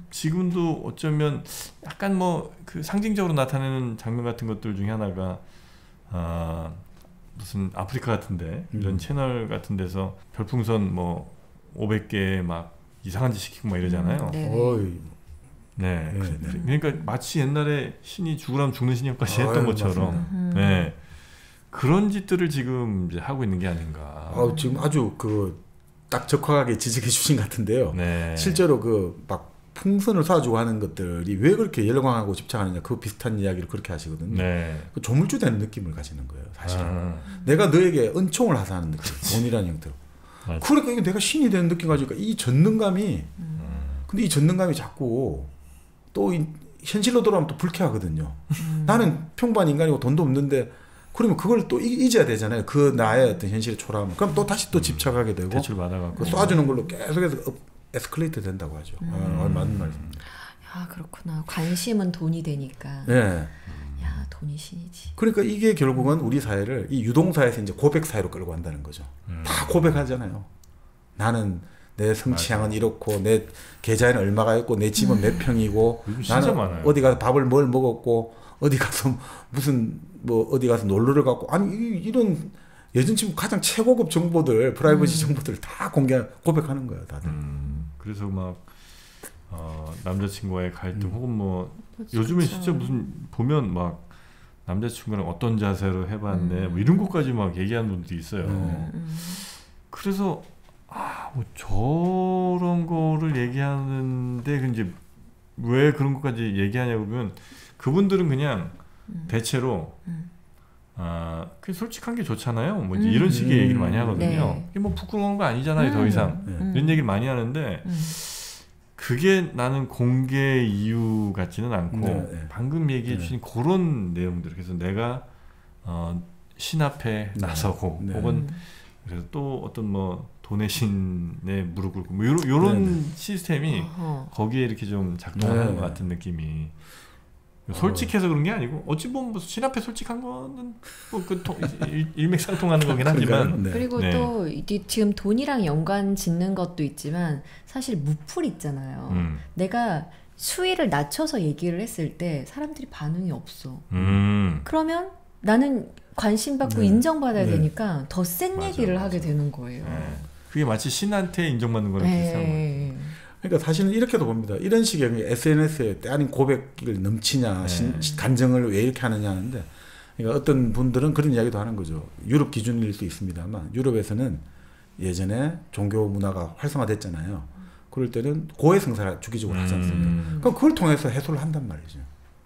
지금도 어쩌면 약간 뭐 그 상징적으로 나타내는 장면 같은 것들 중에 하나가 무슨 아프리카 같은데 이런 채널 같은 데서 별풍선 뭐 500개 막 이상한 짓 시키고 막 이러잖아요. 네. 그러니까 마치 옛날에 신이 죽으라면 죽는 신형까지 했던 것처럼 네. 그런 짓들을 지금 이제 하고 있는 게 아닌가. 지금 아주 그 딱 적확하게 지적해 주신 것 같은데요. 네. 실제로 그 막 풍선을 쏴주고 하는 것들이 왜 그렇게 열광하고 집착하느냐 그 비슷한 이야기를 그렇게 하시거든요. 네. 그 조물주 되는 느낌을 가지는 거예요. 사실은 내가 너에게 은총을 하사하는 느낌, 돈이라는 형태로. 그러니까 이게 내가 신이 되는 느낌 가지고 이 전능감이 근데 이 전능감이 자꾸 또 현실로 돌아오면 또 불쾌하거든요. 나는 평범한 인간이고 돈도 없는데 그러면 그걸 또 잊어야 되잖아요. 그 나의 어떤 현실의 초라함. 그럼 또 다시 또 집착하게 되고 대출 받아갖고 쏴주는 걸로 계속해서 에스컬레이트 된다고 하죠. 맞는 말입니다. 야, 그렇구나. 관심은 돈이 되니까. 네. 야, 돈이 신이지. 그러니까 이게 결국은 우리 사회를 이 유동사회에서 이제 고백 사회로 끌고 간다는 거죠. 다 고백하잖아요. 나는 내 성취향은 이렇고 내 계좌에는 얼마가 있고 내 집은 몇 평이고 나는 많아요. 어디 가서 밥을 뭘 먹었고 어디 가서 무슨 뭐 어디 가서 놀러를 갔고 아니 이런 예전 지금 가장 최고급 정보들 프라이버시 정보들 다 고백하는 거예요, 다들. 그래서 막 남자친구와의 갈등 혹은 뭐 요즘에 진짜 무슨 보면 막 남자친구랑 어떤 자세로 해봤네 뭐 이런 것까지 막 얘기하는 분들이 있어요. 그래서 뭐 저런 거를 얘기하는데 이제 왜 그런 것까지 얘기하냐고 보면 그분들은 그냥 대체로 그 솔직한 게 좋잖아요. 뭐 이제 이런 식의 얘기를 많이 하거든요. 네. 이게 뭐 부끄러운 거 아니잖아요, 더 이상. 이런 얘기를 많이 하는데 그게 나는 공개 이유 같지는 않고 방금 얘기해 주신 그런 내용들. 그래서 내가 신 앞에 나서고 혹은 그래서 또 어떤 뭐 돈의 신에 무릎 꿇고 뭐 요런 시스템이 거기에 이렇게 좀 작동하는 것 같은 느낌이. 솔직해서 그런 게 아니고 어찌 보면 뭐 신 앞에 솔직한 거는 뭐그 일맥상통하는 거긴 하지만 네. 그리고 네. 또 이게 지금 돈이랑 연관 짓는 것도 있지만 사실 무풀 있잖아요. 내가 수위를 낮춰서 얘기를 했을 때 사람들이 반응이 없어. 그러면 나는 관심 받고 네. 인정받아야 네. 되니까 더 센 맞아, 얘기를 맞아. 하게 되는 거예요. 네. 그게 마치 신한테 인정받는 거랑 비슷한 거예요. 그러니까 사실은 이렇게도 봅니다. 이런 식의 SNS에 때 아닌 고백을 넘치냐, 간정을 왜 이렇게 하느냐 하는데, 그러니까 어떤 분들은 그런 이야기도 하는 거죠. 유럽 기준일 수 있습니다만, 유럽에서는 예전에 종교 문화가 활성화됐잖아요. 그럴 때는 고해성사를 주기적으로 하지 않습니까? 그럼 그걸 통해서 해소를 한단 말이죠.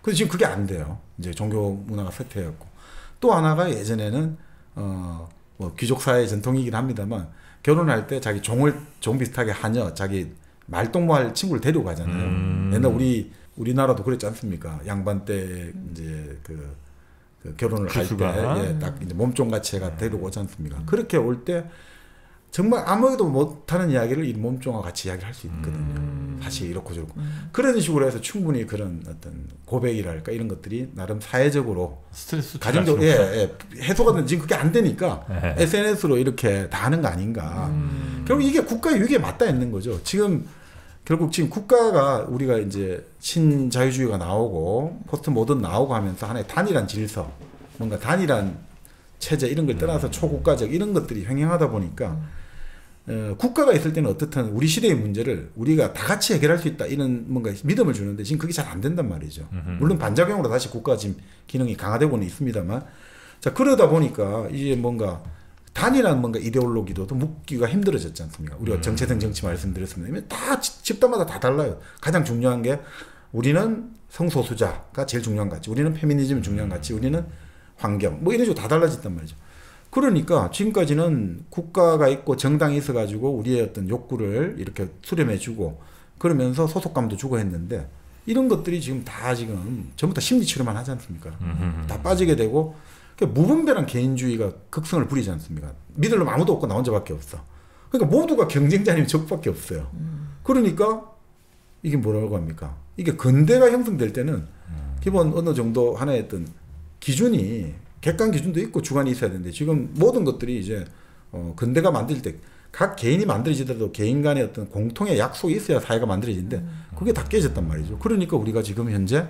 근데 지금 그게 안 돼요. 이제 종교 문화가 쇠퇴해갖고. 또 하나가 예전에는, 뭐 귀족사의 전통이긴 합니다만, 결혼할 때 자기 종 비슷하게 하녀, 자기 말동무할 친구를 데리고 가잖아요. 옛날 우리나라도 그랬지 않습니까? 양반 때 이제 그 결혼을 할 때 딱 이제 몸종 같이 해가 데리고 오지 않습니까? 그렇게 올 때 정말 아무래도 못하는 이야기를 이 몸종과 같이 이야기를 할 수 있거든요. 사실 이렇고 저렇고 그런 식으로 해서 충분히 그런 어떤 고백이랄까 이런 것들이 나름 사회적으로 스트레스 가정적으로 해소가 된 지금 그게 안 되니까 SNS로 이렇게 다 하는 거 아닌가. 결국 이게 국가의 위기에 맞닿아 있는 거죠. 결국 지금 국가가 우리가 이제 신자유주의가 나오고 포스트 모던 나오고 하면서 하나의 단일한 질서, 뭔가 단일한 체제 이런 걸 떠나서 초국가적 이런 것들이 횡행하다 보니까 국가가 있을 때는 어떻든 우리 시대의 문제를 우리가 다 같이 해결할 수 있다 이런 뭔가 믿음을 주는데 지금 그게 잘 안 된단 말이죠. 물론 반작용으로 다시 국가 지금 기능이 강화되고는 있습니다만 자 그러다 보니까 이제 뭔가 단일한 뭔가 이데올로기도 묻기가 힘들어졌지 않습니까? 우리가 정체성 정치 말씀드렸습니다. 다 집단마다 다 달라요. 가장 중요한 게 우리는 성소수자가 제일 중요한 것 같지. 우리는 페미니즘이 중요한 것 같지. 우리는 환경 뭐 이런 식으로 다 달라졌단 말이죠. 그러니까 지금까지는 국가가 있고 정당이 있어가지고 우리의 어떤 욕구를 이렇게 수렴해주고 그러면서 소속감도 주고 했는데 이런 것들이 지금 전부 다 심리치료만 하지 않습니까? 다 빠지게 되고 무분별한 개인주의가 극성을 부리지 않습니까? 믿을 놈 아무도 없고 나 혼자밖에 없어. 그러니까 모두가 경쟁자 아니면 적밖에 없어요. 그러니까 이게 뭐라고 합니까? 이게 근대가 형성될 때는 기본 어느 정도 하나의 어떤 기준이 객관 기준도 있고 주관이 있어야 되는데 지금 모든 것들이 이제 근대가 만들 때 각 개인이 만들어지더라도 개인 간의 어떤 공통의 약속이 있어야 사회가 만들어지는데 그게 다 깨졌단 말이죠. 그러니까 우리가 지금 현재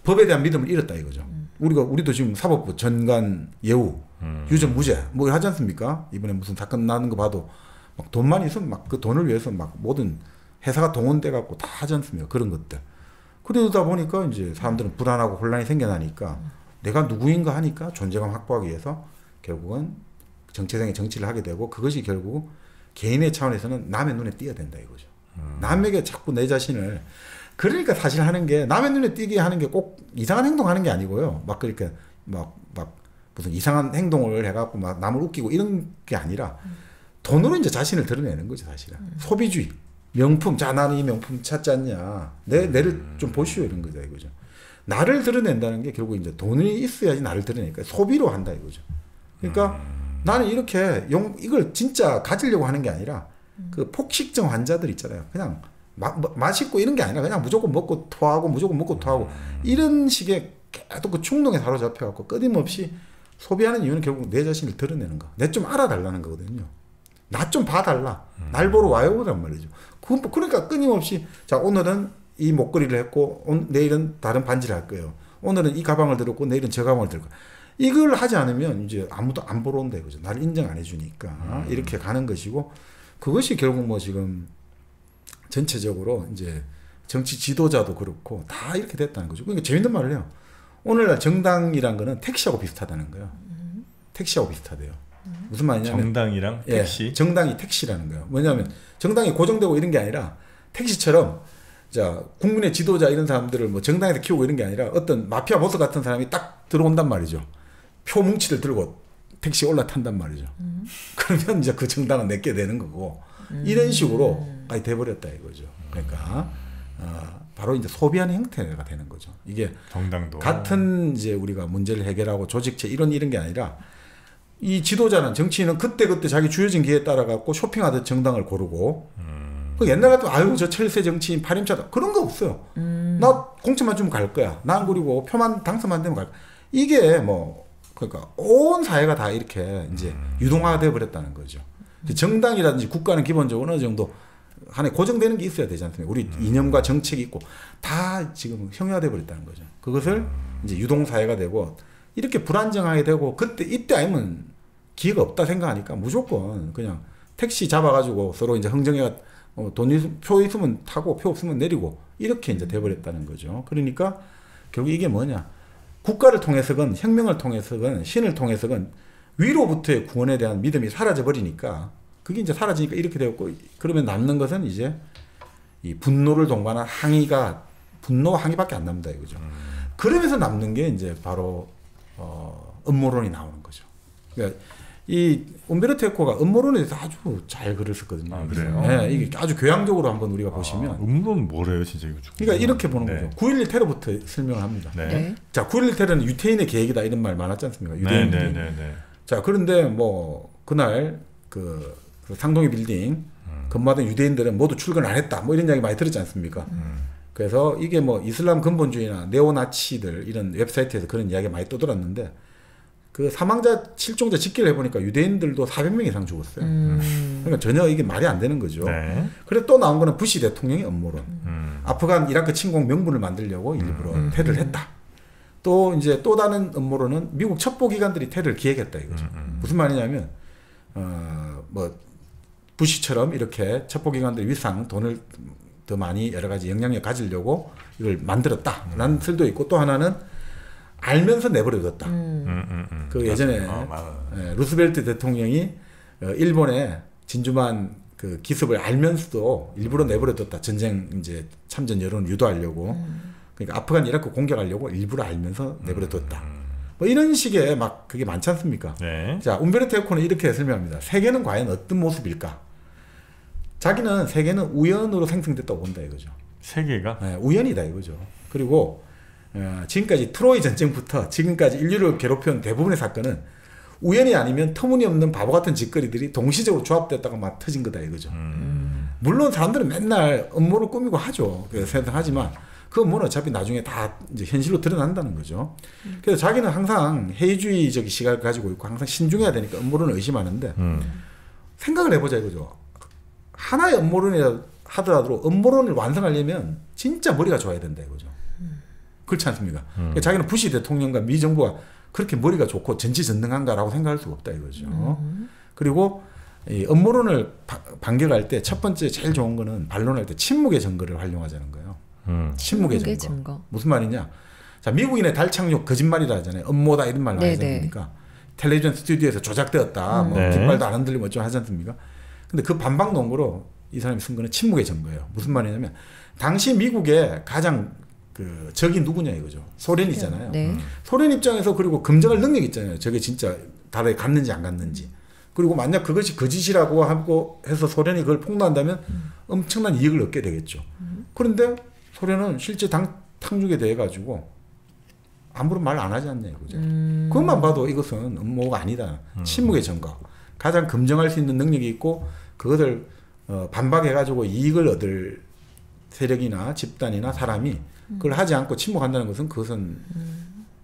법에 대한 믿음을 잃었다 이거죠. 우리도 지금 사법부 전관 예우 유죄 무죄 뭐 하지 않습니까? 이번에 무슨 사건 나는 거 봐도 막 돈만 있으면 막 그 돈을 위해서 막 모든 회사가 동원돼 갖고 다 하지 않습니까? 그런 것들. 그러다 보니까 이제 사람들은 불안하고 혼란이 생겨나니까 내가 누구인가 하니까 존재감 확보하기 위해서 결국은 정체성의 정치를 하게 되고 그것이 결국 개인의 차원에서는 남의 눈에 띄어야 된다 이거죠. 남에게 자꾸 내 자신을 그러니까 사실 하는 게 남의 눈에 띄게 하는 게 꼭 이상한 행동하는 게 아니고요. 막 그렇게 막 무슨 이상한 행동을 해갖고 막 남을 웃기고 이런 게 아니라 돈으로 이제 자신을 드러내는 거죠 사실은. 소비주의, 명품. 자 나는 이 명품 찾지 않냐. 내를 좀 보시오 이런 거죠 이거죠. 나를 드러낸다는 게 결국 이제 돈이 있어야지 나를 드러내니까 소비로 한다 이거죠. 그러니까 나는 이렇게 이걸 진짜 가지려고 하는 게 아니라 그 폭식증 환자들 있잖아요. 그냥 맛있고 이런 게 아니라 그냥 무조건 먹고 토하고 무조건 먹고 토하고 이런 식의 계속 그 충동에 사로잡혀갖고 끊임없이 소비하는 이유는 결국 내 자신을 드러내는 거. 내 좀 알아달라는 거거든요. 나 좀 봐달라. 날 보러 와요 그란 말이죠. 그러니까 끊임없이 자 오늘은 이 목걸이를 했고 내일은 다른 반지를 할 거예요. 오늘은 이 가방을 들었고 내일은 저 가방을 들 거예요. 이걸 하지 않으면 이제 아무도 안 보러 온다 이거죠. 나를 인정 안 해주니까 이렇게 가는 것이고 그것이 결국 뭐 지금 전체적으로 이제 정치 지도자도 그렇고 다 이렇게 됐다는 거죠. 그러니까 재밌는 말을 해요. 오늘날 정당이란 거는 택시하고 비슷하다는 거예요. 택시하고 비슷하대요. 무슨 말이냐면 정당이랑 택시? 정당이 택시라는 거예요. 뭐냐면 정당이 고정되고 이런 게 아니라 택시처럼 자 국민의 지도자 이런 사람들을 뭐 정당에서 키우고 이런 게 아니라 어떤 마피아 보스 같은 사람이 딱 들어온단 말이죠. 표 뭉치를 들고 택시에 올라탄단 말이죠. 그러면 이제 그 정당은 내게 되는 거고 이런 식으로 아예 돼버렸다 이거죠. 그러니까 바로 이제 소비하는 형태가 되는 거죠. 이게 정당도 같은 이제 우리가 문제를 해결하고 조직체 이런 게 아니라 이 지도자는 정치인은 그때 자기 주어진 기회에 따라 갖고 쇼핑하듯 정당을 고르고 그 옛날 같으면 아유 저 철새 정치인 파렴치하다 그런 거 없어요. 난 나 공천만 주면 갈 거야. 난 그리고 표만 당선만 되면 갈 거야. 이게 뭐 그러니까 온 사회가 다 이렇게 이제 유동화되어 버렸다는 거죠. 정당이라든지 국가는 기본적으로 어느 정도 하나의 고정되는 게 있어야 되지 않습니까? 우리 이념과 정책이 있고 다 지금 형용화되어 버렸다는 거죠. 그것을 이제 유동 사회가 되고 이렇게 불안정하게 되고 그때 이때 아니면 기회가 없다 생각하니까 무조건 그냥 택시 잡아가지고 서로 이제 흥정해가 표 있으면 타고 표 없으면 내리고 이렇게 이제 돼버렸다는 거죠. 그러니까 결국 이게 뭐냐? 국가를 통해서건 혁명을 통해서건 신을 통해서건 위로부터의 구원에 대한 믿음이 사라져 버리니까 그게 이제 사라지니까 이렇게 되었고 그러면 남는 것은 이제 이 분노를 동반한 항의가 분노와 항의밖에 안 남는다 이거죠. 그러면서 남는 게 이제 바로 음모론이 나오는 거죠. 그러니까 이 움베르토 에코가 음모론에 대해서 아주 잘 글을 썼거든요. 아, 그래요? 네, 이게 아주 교양적으로 한번 우리가 보시면. 음모론 뭐래요, 진짜 이거? 그러니까 이렇게 보는 네. 거죠. 9.11 테러부터 설명을 합니다. 네. 자, 9.11 테러는 유태인의 계획이다 이런 말 많았지 않습니까? 유대인들이. 네. 자, 그런데 뭐 그날 그 상동의 빌딩 근무하던 유대인들은 모두 출근 안 했다. 뭐 이런 이야기 많이 들었지 않습니까? 그래서 이게 뭐 이슬람 근본주의나 네오나치들 이런 웹사이트에서 그런 이야기가 많이 떠돌았는데 그 사망자, 실종자 집계를 해보니까 유대인들도 400명 이상 죽었어요. 그러니까 전혀 이게 말이 안 되는 거죠. 네. 그래서 또 나온 거는 부시 대통령의 음모론. 아프간 이라크 침공 명분을 만들려고 일부러 테러를 했다. 또 이제 또 다른 음모론은 미국 첩보기관들이 테러를 기획했다 이거죠. 무슨 말이냐면 뭐 부시처럼 이렇게 첩보기관들이 위상 돈을 더 많이 여러 가지 영향력 가지려고 이걸 만들었다라는 설도 있고 또 하나는 알면서 내버려뒀다. 그 예전에 루스벨트 대통령이 일본의 진주만 그 기습을 알면서도 일부러 내버려뒀다. 전쟁 이제 참전 여론을 유도하려고. 그러니까 아프간 이라크 공격하려고 일부러 알면서 내버려뒀다. 뭐 이런 식의 막 그게 많지 않습니까? 네. 자, 움베르토 에코는 이렇게 설명합니다. 세계는 과연 어떤 모습일까? 자기는 세계는 우연으로 생성됐다고 본다 이거죠. 세계가? 네, 우연이다 이거죠. 그리고 지금까지 트로이 전쟁부터 지금까지 인류를 괴롭혀온 대부분의 사건은 우연이 아니면 터무니없는 바보 같은 짓거리들이 동시적으로 조합됐다가 막 터진 거다 이거죠. 물론 사람들은 맨날 음모를 꾸미고 하죠. 하지만 그 음모는 어차피 나중에 다 이제 현실로 드러난다는 거죠. 그래서 자기는 항상 해이주의적 시각을 가지고 있고 항상 신중해야 되니까 음모론을 의심하는데 생각을 해보자 이거죠. 하나의 음모론이라 하더라도 음모론을 완성하려면 진짜 머리가 좋아야 된다 이거죠. 그렇지 않습니까? 그러니까 자기는 부시 대통령과 미 정부가 그렇게 머리가 좋고 전지전능한가라고 생각할 수가 없다 이거죠. 그리고 이 음모론을 반격할 때 첫 번째 제일 좋은 거는 반론할 때 침묵의 증거를 활용하자는 거예요. 침묵의 증거. 무슨 말이냐? 자, 미국인의 달 착륙 거짓말이라 하잖아요. 음모다 이런 말 하지 않습니까? 텔레비전 스튜디오에서 조작되었다. 뭐 깃발도 안 흔들리고 어쩌고 하지 않습니까? 근데 그 반박 논거로 이 사람이 쓴 거는 침묵의 증거예요. 무슨 말이냐면 당시 미국의 가장 그 적이 누구냐 이거죠. 소련이잖아요. 네. 소련 입장에서 그리고 검증할 능력이 있잖아요. 저게 진짜 달에 갔는지 안 갔는지. 그리고 만약 그것이 거짓이라고 하고 해서 소련이 그걸 폭로한다면 엄청난 이익을 얻게 되겠죠. 그런데 소련은 실제 탕육에 대해 가지고 아무런 말 안 하지 않냐 이거죠. 그것만 봐도 이것은 음모가 아니다. 침묵의 증거. 가장 검증할 수 있는 능력이 있고 그것을 반박해 가지고 이익을 얻을 세력이나 집단이나 사람이 그걸 하지 않고 침묵한다는 것은 그것은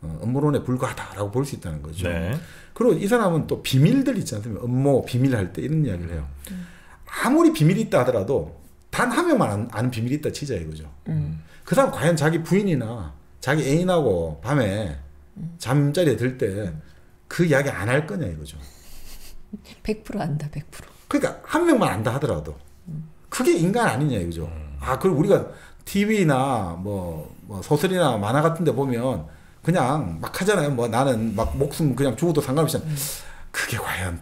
음모론에 불과하다라고 볼 수 있다는 거죠. 네. 그리고 이 사람은 또 비밀들 있지 않습니까? 음모, 비밀 할 때 이런 이야기를 해요. 아무리 비밀이 있다 하더라도 단 한 명만 아는 비밀이 있다 치자 이거죠. 그 사람 과연 자기 부인이나 자기 애인하고 밤에 잠자리에 들 때 그 이야기 안 할 거냐 이거죠. 100% 안다, 100%. 그러니까 한 명만 안다 하더라도 그게 인간 아니냐 이거죠. 아, 그리고 우리가 TV나 뭐 소설이나 만화 같은 데 보면 그냥 막 하잖아요. 뭐 나는 막 목숨 그냥 죽어도 상관없이. 그게 과연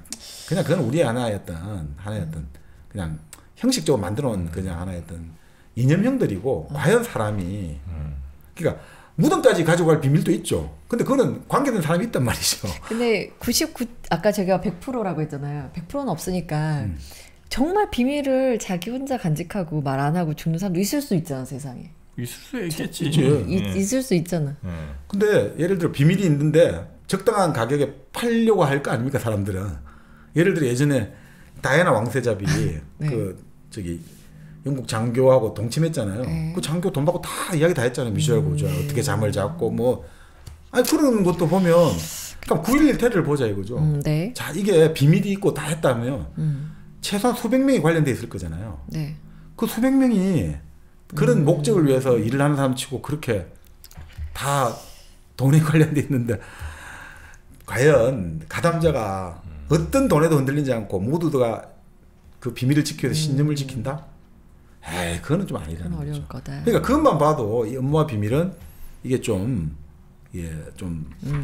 그냥 그건 우리의 하나의 어떤 그냥 형식적으로 만들어 놓은 그냥 하나의 어떤 이념형들이고 과연 사람이 그러니까 무덤까지 가지고 갈 비밀도 있죠. 근데 그거는 관계된 사람이 있단 말이죠. 근데 99 아까 제가 100%라고 했잖아요. 100%는 없으니까 정말 비밀을 자기 혼자 간직하고 말 안 하고 죽는 사람도 있을 수 있잖아, 세상에. 있을 수 있겠지. 있을 수 있잖아. 근데 예를 들어 비밀이 있는데 적당한 가격에 팔려고 할 거 아닙니까, 사람들은. 예를 들어 예전에 다이애나 왕세자비 네. 그 저기 영국 장교하고 동침했잖아요. 그 장교 돈 받고 다 이야기 다 했잖아요. 미셸 고주아 어떻게 잠을 잤고 뭐 아니 그런 것도 보면 그러니까 9.11 테러를 보자 이거죠. 네. 자 이게 비밀이 있고 다 했다면 최소한 수백 명이 관련돼 있을 거잖아요. 네. 그 수백 명이 그런 목적을 위해서 일을 하는 사람 치고 그렇게 다 돈에 관련돼 있는데 과연 가담자가 어떤 돈에도 흔들리지 않고 모두가 그 비밀을 지켜서 신념을 지킨다? 에이, 그거는 좀 아니라는 거죠. 어려울 거다. 그러니까 그것만 봐도 이 업무와 비밀은 이게 좀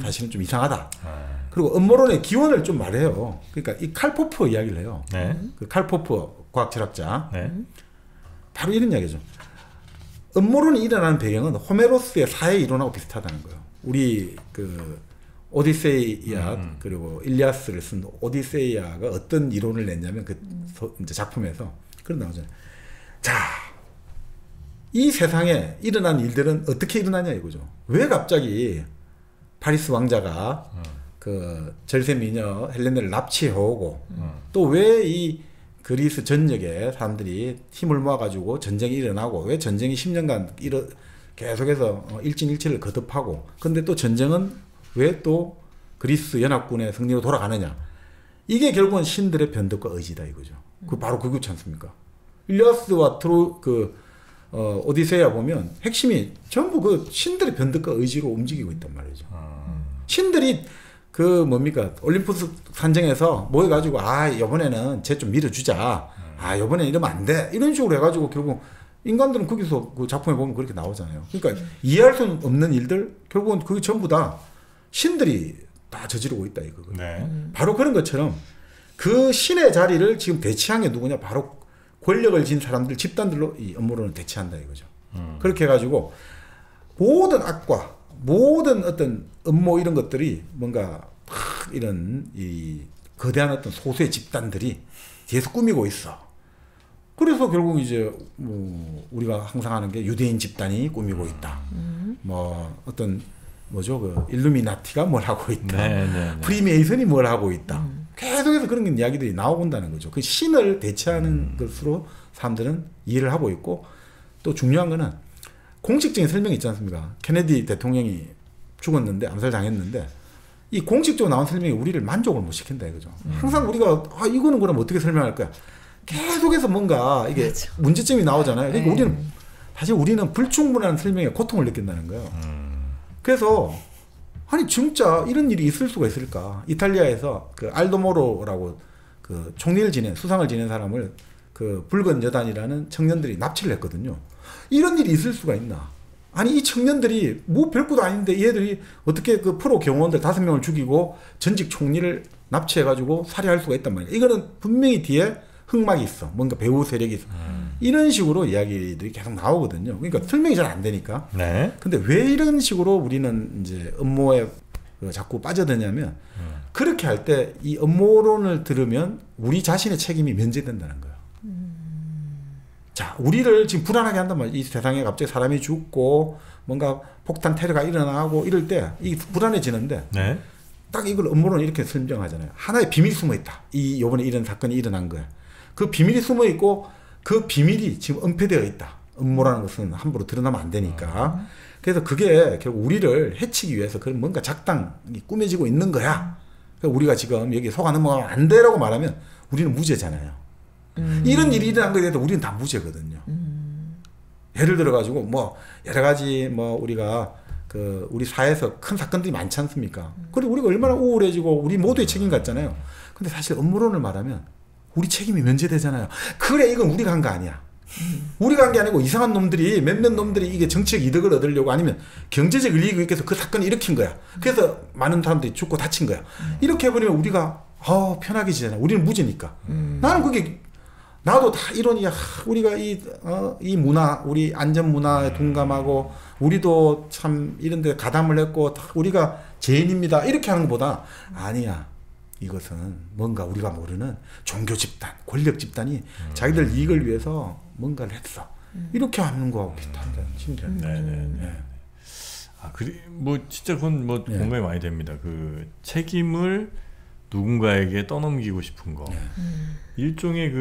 사실은 좀 이상하다. 그리고 음모론의 기원을 좀 말해요. 그러니까 이 칼 포프 이야기를 해요. 네. 그 칼 포프 과학철학자. 네. 바로 이런 이야기죠. 음모론이 일어나는 배경은 호메로스의 사회 이론하고 비슷하다는 거예요. 우리 그 오디세이아 그리고 일리아스를 쓴 오디세이아가 어떤 이론을 냈냐면 그 이제 작품에서 그런 나오잖아요. 자, 이 세상에 일어난 일들은 어떻게 일어나냐 이거죠. 왜 갑자기 파리스 왕자가 그 절세 미녀 헬레네를 납치해오고 또 왜 이 그리스 전역에 사람들이 힘을 모아가지고 전쟁이 일어나고 왜 전쟁이 10년간 계속해서 일진일치를 거듭하고 근데 또 전쟁은 왜 또 그리스 연합군의 승리로 돌아가느냐. 이게 결국은 신들의 변덕과 의지다 이거죠. 그 바로 그거지 않습니까? 일리아스와 오디세이아 보면 핵심이 전부 그 신들의 변덕과 의지로 움직이고 있단 말이죠. 신들이 그 뭡니까 올림푸스 산정에서 모여가지고 아 이번에는 쟤 좀 밀어주자. 아 이번에는 이러면 안 돼. 이런 식으로 해가지고 결국 인간들은 거기서 그 작품에 보면 그렇게 나오잖아요. 그러니까 이해할 수 없는 일들 결국은 그게 전부 다 신들이 다 저지르고 있다 이거거든요. 네. 바로 그런 것처럼 그 신의 자리를 지금 대체한 게 누구냐? 바로 권력을 진 사람들 집단들로 이 음모론을 대체한다 이거죠. 그렇게 해가지고 모든 악과 모든 어떤 음모 이런 것들이 뭔가 이런 이 거대한 어떤 소수의 집단들이 뒤에서 꾸미고 있어. 그래서 결국 이제 뭐 우리가 항상 하는 게 유대인 집단이 꾸미고 있다. 뭐 어떤 뭐죠 그 일루미나티가 뭘 하고 있다. 네. 프리메이슨이 뭘 하고 있다. 계속해서 그런 이야기들이 나오곤다는 거죠. 그 신을 대체하는 것으로 사람들은 이해를 하고 있고 또 중요한 거는 공식적인 설명이 있지 않습니까? 케네디 대통령이 죽었는데 암살당했는데 이 공식적으로 나온 설명이 우리를 만족을 못 시킨다 이거죠. 항상 우리가 아 이거는 그럼 어떻게 설명할 거야? 계속해서 뭔가 이게 맞아. 문제점이 나오잖아요. 그러니까 우리는 사실 우리는 불충분한 설명에 고통을 느낀다는 거예요. 그래서 아니 진짜 이런 일이 있을 수가 있을까? 이탈리아에서 그 알도모로라고 그 총리를 지낸 수상을 지낸 사람을 그 붉은 여단이라는 청년들이 납치를 했거든요. 이런 일이 있을 수가 있나? 아니 이 청년들이 뭐 별것도 아닌데 얘들이 어떻게 그 프로 경호원들 5명을 죽이고 전직 총리를 납치해가지고 살해할 수가 있단 말이에요. 이거는 분명히 뒤에 흑막이 있어. 뭔가 배후 세력이 있어. 이런 식으로 이야기들이 계속 나오거든요. 그러니까 설명이 잘 안 되니까. 네. 근데 왜 이런 식으로 우리는 이제 음모에 자꾸 빠져드냐면 그렇게 할 때 이 음모론을 들으면 우리 자신의 책임이 면제된다는 거예요. 자, 우리를 지금 불안하게 한단 말이에요. 이 세상에 갑자기 사람이 죽고 뭔가 폭탄 테러가 일어나고 이럴 때 이게 불안해지는데 네. 딱 이걸 음모론을 이렇게 설정하잖아요. 하나의 비밀이 숨어 있다. 요번에 이런 사건이 일어난 거야. 그 비밀이 숨어 있고 그 비밀이 지금 은폐되어 있다. 음모라는 것은 함부로 드러나면 안 되니까. 그래서 그게 결국 우리를 해치기 위해서 그런 뭔가 작당이 꾸며지고 있는 거야. 그러니까 우리가 지금 여기 속아 넘어가면 안 돼라고 말하면 우리는 무죄잖아요. 이런 일이 일어난 거에 대해서 우리는 다 무죄거든요. 예를 들어가지고 뭐 여러 가지 뭐 우리가 그 우리 사회에서 큰 사건들이 많지 않습니까? 그리고 우리가 얼마나 우울해지고 우리 모두의 책임 같잖아요. 근데 사실 음모론을 말하면 우리 책임이 면제되잖아요. 그래 이건 우리가 한 거 아니야. 우리가 한 게 아니고 이상한 놈들이 몇몇 놈들이 이게 정치적 이득을 얻으려고 아니면 경제적 이익을 위해서 그 사건을 일으킨 거야. 그래서 많은 사람들이 죽고 다친 거야. 이렇게 해버리면 우리가 편하게 지잖아. 우리는 무죄니까. 나는 그게 나도 다 이론이야. 우리가 이 문화, 우리 안전 문화에 둔감하고 우리도 참 이런 데 가담을 했고 우리가 죄인입니다. 이렇게 하는 것보다 아니야. 이것은 뭔가 우리가 모르는 종교 집단, 권력 집단이 자기들 이익을 위해서 뭔가를 했어. 이렇게 하는 거하고 비슷한데 심지어는. 네. 아, 뭐 진짜 그건 뭐 공감이 많이 됩니다. 그 책임을 누군가에게 떠넘기고 싶은 거. 일종의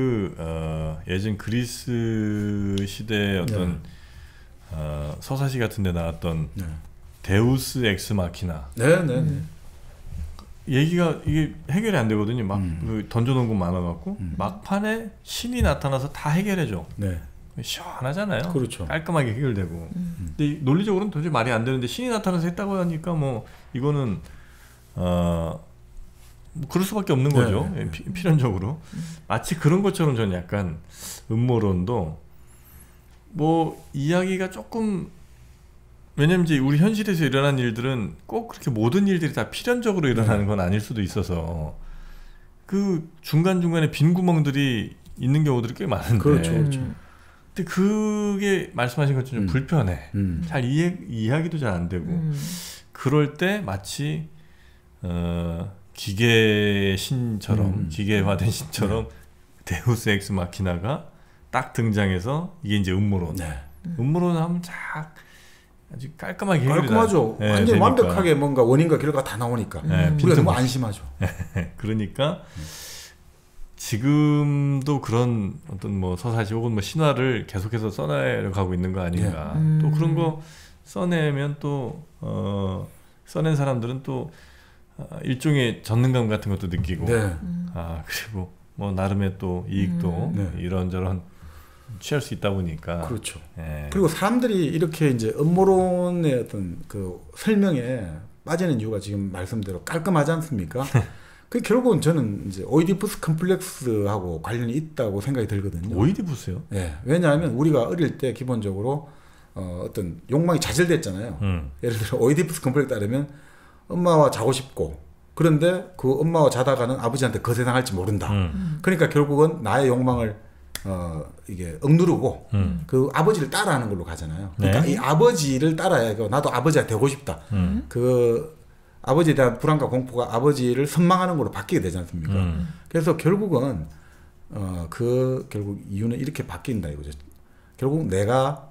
예전 그리스 시대의 어떤 서사시 같은 데 나왔던 데우스 엑스 마키나. 얘기가 이게 해결이 안 되거든요. 막 던져놓은 거 많아갖고 막판에 신이 나타나서 다 해결해줘. 시원하잖아요. 그렇죠. 깔끔하게 해결되고. 근데 논리적으로는 도저히 말이 안 되는데 신이 나타나서 했다고 하니까 뭐 이거는 그럴 수밖에 없는 거죠. 필연적으로. 마치 그런 것처럼 저는 약간 음모론도 뭐 이야기가 조금, 왜냐면 이제 우리 현실에서 일어난 일들은 꼭 그렇게 모든 일들이 다 필연적으로 일어나는 건 아닐 수도 있어서 그 중간중간에 빈 구멍들이 있는 경우들이 꽤 많은데. 그렇죠. 근데 그게 말씀하신 것처럼 불편해. 잘 이해하기도 잘 안 되고. 그럴 때 마치 기계 신처럼 기계화된 신처럼 데우스 엑스 마키나가 딱 등장해서 이게 이제 음모론. 음모론 하면 쫙 아주 깔끔하게 깔끔하죠. 완전 완벽하게 뭔가 원인과 결과가 다 나오니까 우리가 너무 안심하죠. 그러니까 지금도 그런 어떤 뭐 서사시 혹은 뭐 신화를 계속해서 써내려가고 있는 거 아닌가. 또 그런 거 써내면 또 써낸 사람들은 또 일종의 전능감 같은 것도 느끼고 그리고 뭐 나름의 또 이익도 이런저런 취할 수 있다 보니까. 그렇죠. 그리고 사람들이 이렇게 이제 음모론의 어떤 그 설명에 빠지는 이유가 지금 말씀대로 깔끔하지 않습니까? 그 결국은 저는 이제 오이디푸스 컴플렉스하고 관련이 있다고 생각이 들거든요. 오이디푸스요? 왜냐하면 우리가 어릴 때 기본적으로 어떤 욕망이 좌절됐잖아요. 예를 들어 오이디푸스 컴플렉스에 따르면 엄마와 자고 싶고, 그런데 그 엄마와 자다가는 아버지한테 거세당할지 모른다. 그러니까 결국은 나의 욕망을 이게 억누르고 그 아버지를 따라하는 걸로 가잖아요. 그러니까 이 아버지를 따라야 나도 아버지가 되고 싶다. 그 아버지에 대한 불안과 공포가 아버지를 선망하는 걸로 바뀌게 되지 않습니까? 그래서 결국은 결국 이유는 이렇게 바뀐다 이거죠. 결국 내가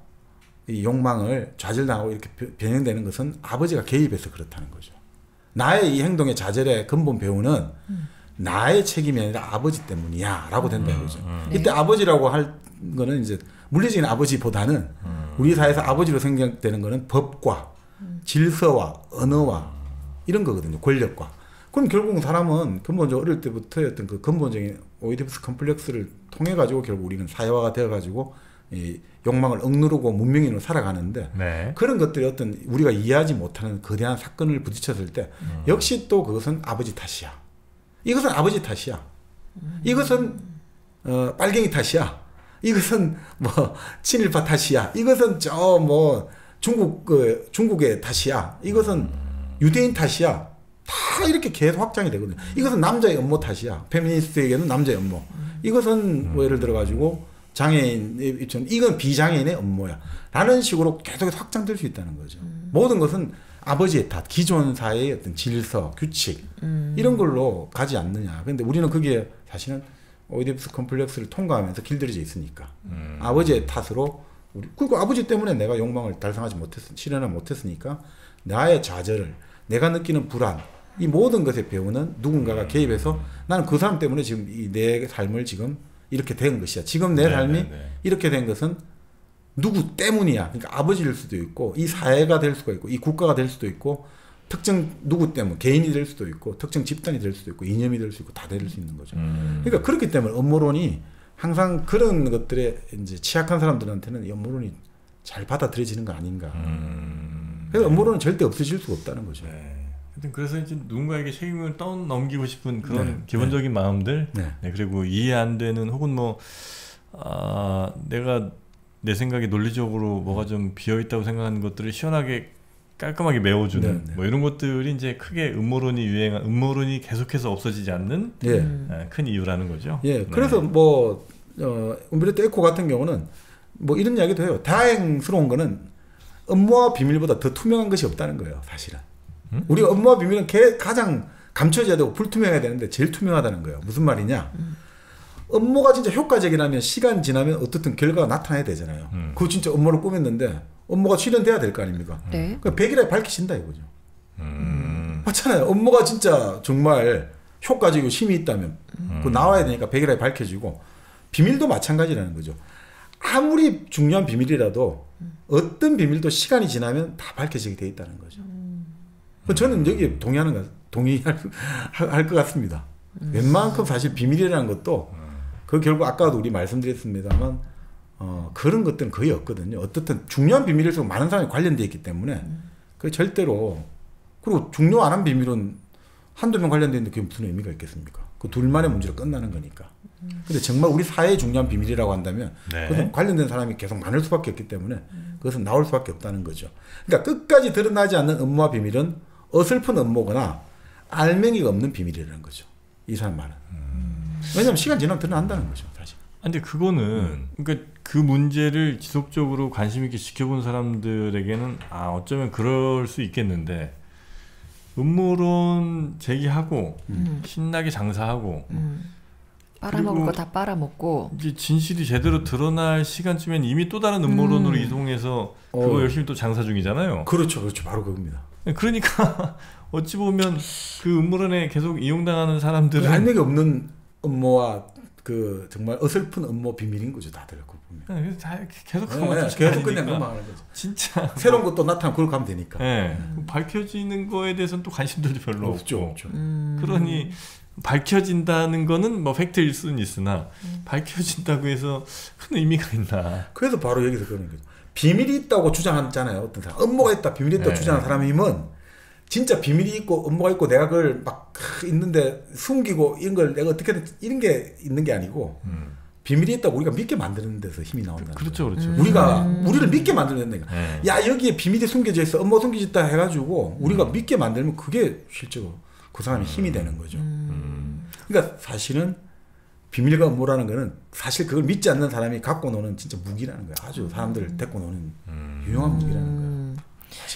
이 욕망을 좌절당하고 이렇게 변형되는 것은 아버지가 개입해서 그렇다는 거죠. 나의 이 행동의 좌절의 근본 배후는 나의 책임이 아니라 아버지 때문이야 라고 된다 이거죠. 이때 아버지라고 할 거는 이제 물리적인 아버지보다는 우리 사회에서 아버지로 생각되는 거는 법과 질서와 언어와 이런 거거든요. 권력과. 그럼 결국 사람은 근본적으로 어릴 때부터의 어떤 그 근본적인 오이디푸스 컴플렉스를 통해 가지고 결국 우리는 사회화가 되어 가지고 이 욕망을 억누르고 문명인으로 살아가는데 그런 것들이 어떤 우리가 이해하지 못하는 거대한 사건을 부딪혔을 때 역시 또 그것은 아버지 탓이야. 이것은 아버지 탓이야. 이것은 빨갱이 탓이야. 이것은 뭐 친일파 탓이야. 이것은 저 뭐 중국의 탓이야. 이것은 유대인 탓이야. 다 이렇게 계속 확장이 되거든요. 이것은 남자의 업무 탓이야. 페미니스트에게는 남자의 업무. 이것은 뭐 예를 들어 가지고 장애인 입장 이건 비장애인의 업무야. 라는 식으로 계속해서 확장될 수 있다는 거죠. 모든 것은 아버지의 탓, 기존 사회의 어떤 질서, 규칙 이런 걸로 가지 않느냐. 그런데 우리는 그게 사실은 오이디푸스 컴플렉스를 통과하면서 길들여져 있으니까 아버지의 탓으로 그리고 아버지 때문에 내가 욕망을 달성하지 실현하지 못했으니까 나의 좌절을, 내가 느끼는 불안, 이 모든 것의 배후는 누군가가 개입해서 나는 그 사람 때문에 지금 내 삶을 지금 이렇게 된 것이야. 지금 내 삶이 이렇게 된 것은 누구 때문이야. 그러니까 아버지일 수도 있고 이 사회가 될 수가 있고 이 국가가 될 수도 있고 특정 누구 때문에 개인이 될 수도 있고 특정 집단이 될 수도 있고 이념이 될 수 있고 다 될 수 있는 거죠. 그러니까 그렇기 때문에 음모론이 항상 그런 것들에 이제 취약한 사람들한테는 이 음모론이 잘 받아들여지는 거 아닌가. 그래서 음모론은 절대 없어질 수가 없다는 거죠. 그래서 이제 누군가에게 책임을 떠넘기고 싶은 그런 기본적인 마음들, 그리고 이해 안 되는 혹은 뭐 내가 내 생각에 논리적으로 뭐가 좀 비어 있다고 생각하는 것들을 시원하게 깔끔하게 메워주는 뭐 이런 것들이 이제 크게 음모론이 계속해서 없어지지 않는 큰 이유라는 거죠. 그래서 뭐 움베르토 에코 같은 경우는 뭐 이런 이야기도 해요. 다행스러운 거는 업무와 비밀보다 더 투명한 것이 없다는 거예요. 사실은. 우리가 업무와 비밀은 가장 감춰져야 되고 불투명해야 되는데 제일 투명하다는 거예요. 무슨 말이냐? 업무가 진짜 효과적이라면 시간 지나면 어떻든 결과가 나타나야 되잖아요. 그거 진짜 업무를 꾸몄는데 업무가 실현돼야 될 거 아닙니까? 그러니까 100일에 밝혀진다 이거죠. 맞잖아요. 업무가 진짜 정말 효과적이고 힘이 있다면 그 나와야 되니까 백일하게 밝혀지고 비밀도 마찬가지라는 거죠. 아무리 중요한 비밀이라도 어떤 비밀도 시간이 지나면 다 밝혀지게 돼 있다는 거죠. 저는 여기에 동의할 것 같습니다. 웬만큼 사실 비밀이라는 것도 그 결국 아까도 우리 말씀드렸습니다만 그런 것들은 거의 없거든요. 어떻든 중요한 비밀일수록 많은 사람이 관련되어 있기 때문에 그 절대로 그리고 중요 안 한 비밀은 한두 명 관련되는데 그게 무슨 의미가 있겠습니까? 그 둘만의 문제로 끝나는 거니까. 근데 정말 우리 사회의 중요한 비밀이라고 한다면 네. 그것은 관련된 사람이 계속 많을 수밖에 없기 때문에 그것은 나올 수밖에 없다는 거죠. 그러니까 끝까지 드러나지 않는 업무와 비밀은 어설픈 업무거나 알맹이가 없는 비밀이라는 거죠. 이 사람 말은. 왜냐하면 시간 지나면 드러난다는 거죠. 사실. 근데 그거는 그러니까 그 문제를 지속적으로 관심 있게 지켜본 사람들에게는 어쩌면 그럴 수 있겠는데 음모론 제기하고 신나게 장사하고 빨아먹을 거 다 빨아먹고 이제 진실이 제대로 드러날 시간쯤엔 이미 또 다른 음모론으로 이동해서 그거 열심히 또 장사 중이잖아요. 그렇죠. 바로 그겁니다. 그러니까 어찌 보면 그 음모론에 계속 이용당하는 사람들은 알맹이 없는 업무와 그 정말 어설픈 업무 비밀인 거죠. 다들 그거 보면. 계속 그것만 계속 그냥 넘어가는 거죠. 진짜 새로운 것도 나타나면 그걸 가면 되니까. 네. 밝혀지는 거에 대해서는 또 관심들도 별로 없죠. 그러니 밝혀진다는 거는 뭐 팩트일 수는 있으나 밝혀진다고 해서 큰 의미가 있나. 그래서 바로 여기서 그런 거죠. 비밀이 있다고 주장하잖아요. 어떤 사람. 업무가 있다, 비밀이 있다고 주장하는 사람이면 진짜 비밀이 있고 업무가 있고 내가 그걸 막 있는데 숨기고 이런 걸 내가 어떻게든 이런 게 있는 게 아니고 비밀이 있다고 우리가 믿게 만드는 데서 힘이 나온다는 그렇죠. 거예요. 우리를 믿게 만드는 데가. 야 여기에 비밀이 숨겨져 있어. 업무 숨겨져 있다 해가지고 우리가 믿게 만들면 그게 실제로 그 사람의 힘이 되는 거죠. 그러니까 사실은 비밀과 업무라는 거는 사실 그걸 믿지 않는 사람이 갖고 노는 진짜 무기라는 거예요. 아주 사람들을 데리고 노는 유용한 무기라는 거예요.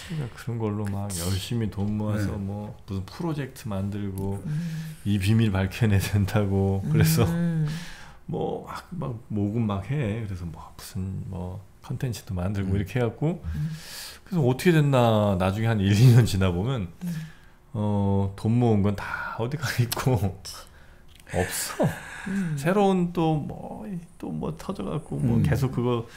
그러니까 그런 걸로 막 열심히 돈 모아서 뭐 무슨 프로젝트 만들고 이 비밀 밝혀내야 된다고 그래서 뭐 막 모금 막 해. 그래서 뭐 무슨 뭐 컨텐츠도 만들고 이렇게 해갖고 그래서 어떻게 됐나 나중에 한 1, 2년 지나 보면 돈 모은 건 다 어디 가 있고 없어. 새로운 또 뭐 터져갖고 뭐 계속 그거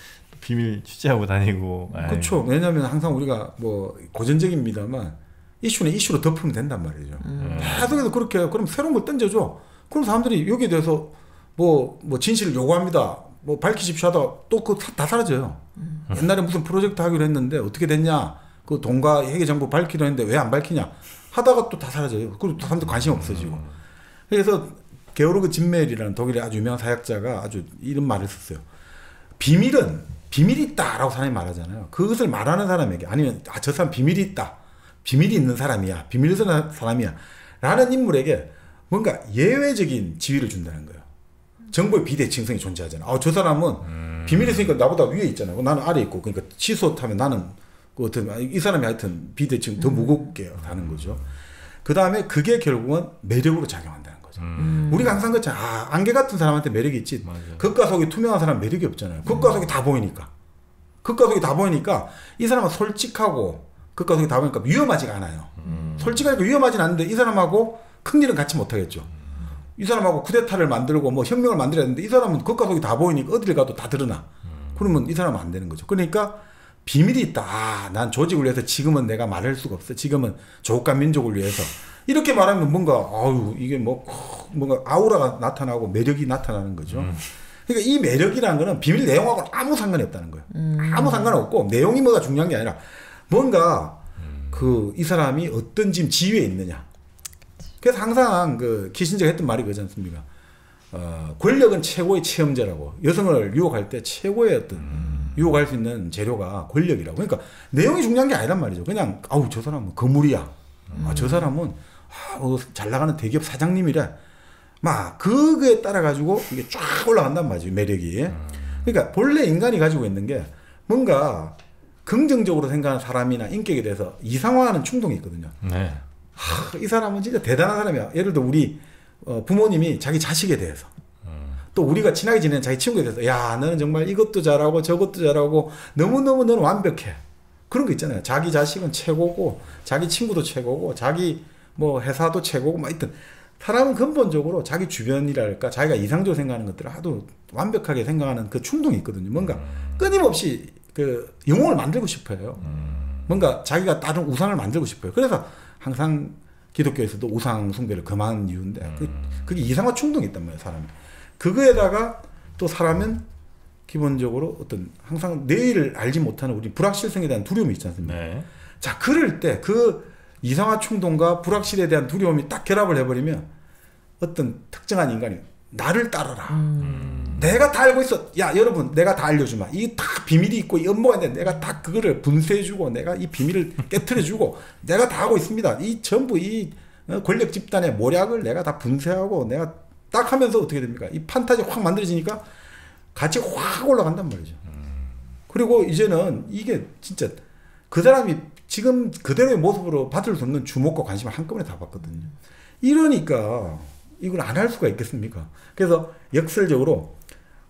비밀 취재하고 다니고. 그렇죠. 왜냐하면 항상 우리가 뭐 고전적입니다만 이슈는 이슈로 덮으면 된단 말이죠. 계속해서 그렇게 그럼 새로운 걸 던져줘. 그럼 사람들이 여기에 대해서 뭐 진실을 요구합니다. 뭐 밝히십시오 하다가 또 그거 다 사라져요. 옛날에 무슨 프로젝트 하기로 했는데 어떻게 됐냐. 그 돈과 회계 정보 밝히려 했는데 왜 안 밝히냐. 하다가 또 다 사라져요. 그리고 또 사람들 관심 없어지고. 그래서 게오르그 진멜이라는 독일의 아주 유명한 사역자가 아주 이런 말을 썼어요. 비밀이 있다라고 사람이 말하잖아요. 그것을 말하는 사람에게 아니면 저 사람 비밀이 있다. 비밀이 있는 사람이야. 비밀이 있는 사람이야. 라는 인물에게 뭔가 예외적인 지위를 준다는 거예요. 정보의 비대칭성이 존재하잖아요. 저 사람은 비밀이 있으니까 나보다 위에 있잖아요. 나는 아래에 있고 그러니까 취소하면 나는 이 사람이 하여튼 비대칭 더 무겁게 하는 거죠. 그 다음에 그게 결국은 매력으로 작용한다는 거죠. 우리가 항상 그렇잖아요. 안개 같은 사람한테 매력이 있지. 겉과 속이 투명한 사람 매력이 없잖아요. 겉과 속이 다 보이니까. 겉과 속이 다 보이니까 이 사람은 솔직하고 겉과 속이 다 보이니까 위험하지가 않아요. 솔직하니까 위험하진 않은데 이 사람하고 큰 일은 같이 못하겠죠. 이 사람하고 쿠데타를 만들고 뭐 혁명을 만들어야 되는데 이 사람은 겉과 속이 다 보이니까 어디를 가도 다 드러나. 그러면 이 사람은 안 되는 거죠. 그러니까 비밀이 있다. 난 조직을 위해서 지금은 내가 말할 수가 없어. 지금은 조국과 민족을 위해서. 이렇게 말하면 뭔가 이게 뭔가 아우라가 나타나고 매력이 나타나는 거죠. 그러니까 이 매력이라는 거는 비밀 내용하고는 아무 상관이 없다는 거예요. 아무 상관없고 내용이 뭐가 중요한 게 아니라 뭔가 이 사람이 어떤 지금 지위에 있느냐. 그래서 항상 키신저가 했던 말이 그렇지 않습니까? 권력은 최고의 체험제라고. 여성을 유혹할 때 최고의 어떤 유혹할 수 있는 재료가 권력이라고. 그러니까 내용이 중요한 게 아니란 말이죠. 그냥 저 사람은 거물이야. 저 사람은 잘 나가는 대기업 사장님이래. 막 그거에 따라 가지고 이게 쫙 올라간단 말이죠. 매력이. 그러니까 본래 인간이 가지고 있는 게 뭔가 긍정적으로 생각하는 사람이나 인격에 대해서 이상화하는 충동이 있거든요. 네. 이 사람은 진짜 대단한 사람이야. 예를 들어 우리 부모님이 자기 자식에 대해서 또 우리가 친하게 지내는 자기 친구에 대해서 야 너는 정말 이것도 잘하고 저것도 잘하고 너무너무 너는 완벽해. 그런 거 있잖아요. 자기 자식은 최고고 자기 친구도 최고고 자기 뭐 회사도 최고고 막 있던 사람은 근본적으로 자기 주변이랄까 자기가 이상적으로 생각하는 것들을 하도 완벽하게 생각하는 그 충동이 있거든요. 뭔가 끊임없이 그 영웅을 만들고 싶어요. 뭔가 자기가 다른 우상을 만들고 싶어요. 그래서 항상 기독교에서도 우상 숭배를 금하는 이유인데 그게 이상한 충동이 있단 말이에요. 사람이. 그거에다가 또 사람은 기본적으로 어떤 항상 내일을 알지 못하는 우리 불확실성에 대한 두려움이 있지 않습니까? 네. 자, 그럴 때 그 이상한 충동과 불확실에 대한 두려움이 딱 결합을 해버리면 어떤 특정한 인간이 나를 따르라. 내가 다 알고 있어. 야, 여러분, 내가 다 알려주마. 이 다 비밀이 있고 이 업무가 있는데 내가 다 그거를 분쇄해주고 내가 이 비밀을 깨트려주고 내가 다 하고 있습니다. 이 전부 이 권력 집단의 모략을 내가 다 분쇄하고 내가 딱 하면서 어떻게 됩니까? 이 판타지 확 만들어지니까 가치가 확 올라간단 말이죠. 그리고 이제는 이게 진짜 그 사람이 지금 그대로의 모습으로 받을 수 없는 주목과 관심을 한꺼번에 다 받거든요. 이러니까 이걸 안 할 수가 있겠습니까? 그래서 역설적으로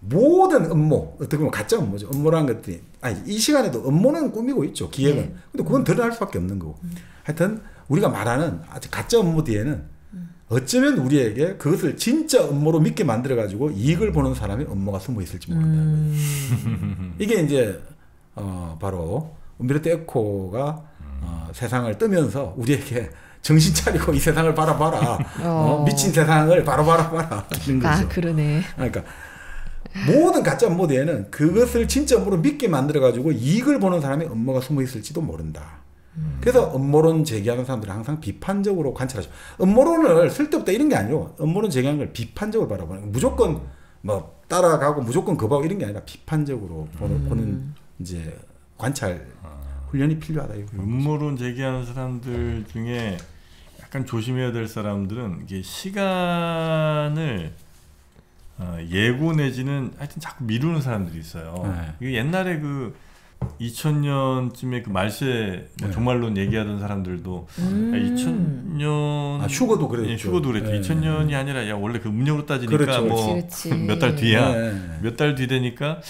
모든 업무, 어떻게 보면 가짜 업무죠. 업무라는 것들이, 아니, 이 시간에도 업무는 꾸미고 있죠. 기획은. 네. 근데 그건 드러날 수밖에 없는 거고. 하여튼 우리가 말하는 아주 가짜 업무 뒤에는 어쩌면 우리에게 그것을 진짜 업무로 믿게 만들어가지고 이익을 보는 사람의 업무가 숨어 있을지 모른다는 거예요. 이게 이제 바로 움베르토 에코가 세상을 뜨면서 우리에게 정신 차리고 이 세상을 바라봐라. 미친 세상을 바라봐라. 이런 거죠. 아, 그러네. 그러니까 모든 가짜 업무 뒤에는 그것을 진짜 업무로 믿게 만들어가지고 이익을 보는 사람의 업무가 숨어 있을지도 모른다. 그래서 업무론 제기하는 사람들은 항상 비판적으로 관찰하죠. 업무론을 쓸데없다 이런 게 아니고 업무론 제기하는 걸 비판적으로 바라보는 거예요. 무조건 뭐 따라가고 무조건 거부하고 이런 게 아니라 비판적으로 보는 이제 관찰 훈련이 필요하다. 음모론 제기하는 사람들 중에 약간 조심해야 될 사람들은 이게 시간을 예고 내지는 하여튼 자꾸 미루는 사람들이 있어요. 네. 이게 옛날에 그 2000년쯤에 그 말세 뭐 종말론 얘기하던 사람들도 2000년 휴거도 그랬죠. 예, 휴거도 그랬죠. 2000년이 아니라 야 원래 그 음력으로 따지니까 그렇죠. 뭐 몇 달 뒤야. 몇 달 뒤 되니까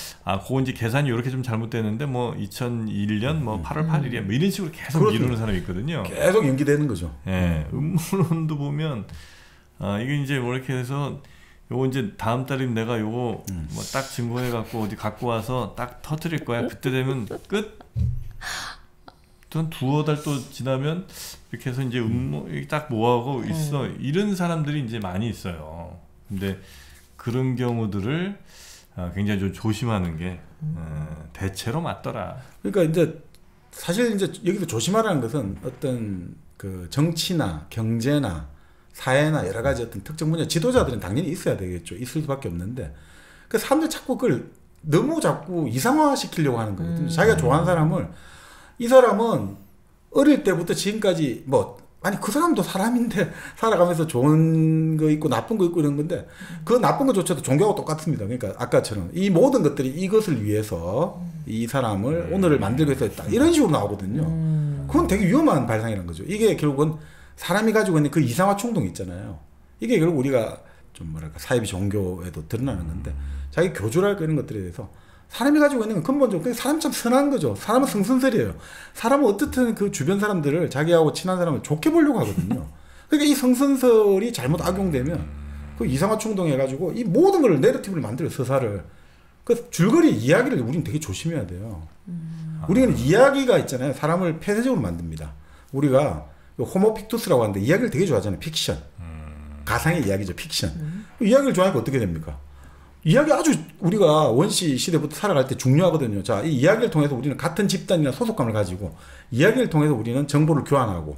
그거 이제 계산이 이렇게 좀 잘못됐는데 뭐 2001년 뭐 8월 8일이야. 뭐 이런 식으로 계속 미루는 사람이 있거든요. 계속 연기되는 거죠. 예. 음모론도 보면 이게 이제 뭐 이렇게 해서 요거 이제 다음 달이면 내가 요거 뭐 딱 증거해 갖고 어디 갖고 와서 딱 터뜨릴 거야. 그때 되면 끝. 또 한 두어 달 또 지나면 이렇게 해서 이제 딱 모아가고 있어. 이런 사람들이 이제 많이 있어요. 근데 그런 경우들을 굉장히 좀 조심하는 게 대체로 맞더라. 그러니까 이제 사실 이제 여기서 조심하라는 것은 어떤 그 정치나 경제나 사회나 여러 가지 어떤 특정 분야 지도자들은 당연히 있어야 되겠죠. 있을 수밖에 없는데 그 사람들이 자꾸 그걸 너무 자꾸 이상화 시키려고 하는 거거든요. 자기가 좋아하는 사람을 이 사람은 어릴 때부터 지금까지 그 사람도 사람인데 살아가면서 좋은 거 있고 나쁜 거 있고 이런 건데 그 나쁜 것조차도 종교하고 똑같습니다. 그러니까 아까처럼 이 모든 것들이 이것을 위해서 이 사람을 오늘을 만들기 위해서 했다. 이런 식으로 나오거든요. 그건 되게 위험한 발상이라는 거죠. 이게 결국은 사람이 가지고 있는 그 이상화 충동이 있잖아요. 이게 결국 우리가 좀 사이비 종교에도 드러나는 건데 자기 교주랄까 이런 것들에 대해서 사람이 가지고 있는 건 근본적으로 사람이 참 선한 거죠. 사람은 성선설이에요. 사람은 어떻든 그 주변 사람들을 자기하고 친한 사람을 좋게 보려고 하거든요. 그러니까 이 성선설이 잘못 악용되면 그 이상화 충동해가지고 이 모든 걸 내러티브를 만들어요. 서사를. 그 줄거리 이야기를 우리는 되게 조심해야 돼요. 우리는 이야기가 있잖아요. 사람을 폐쇄적으로 만듭니다. 우리가 호모픽투스라고 하는데 이야기를 되게 좋아하잖아요. 픽션. 가상의 이야기죠. 픽션. 이야기를 좋아하니까 어떻게 됩니까? 이야기 아주 우리가 원시 시대부터 살아갈 때 중요하거든요. 자, 이 이야기를 통해서 우리는 같은 집단이나 소속감을 가지고 이야기를 통해서 우리는 정보를 교환하고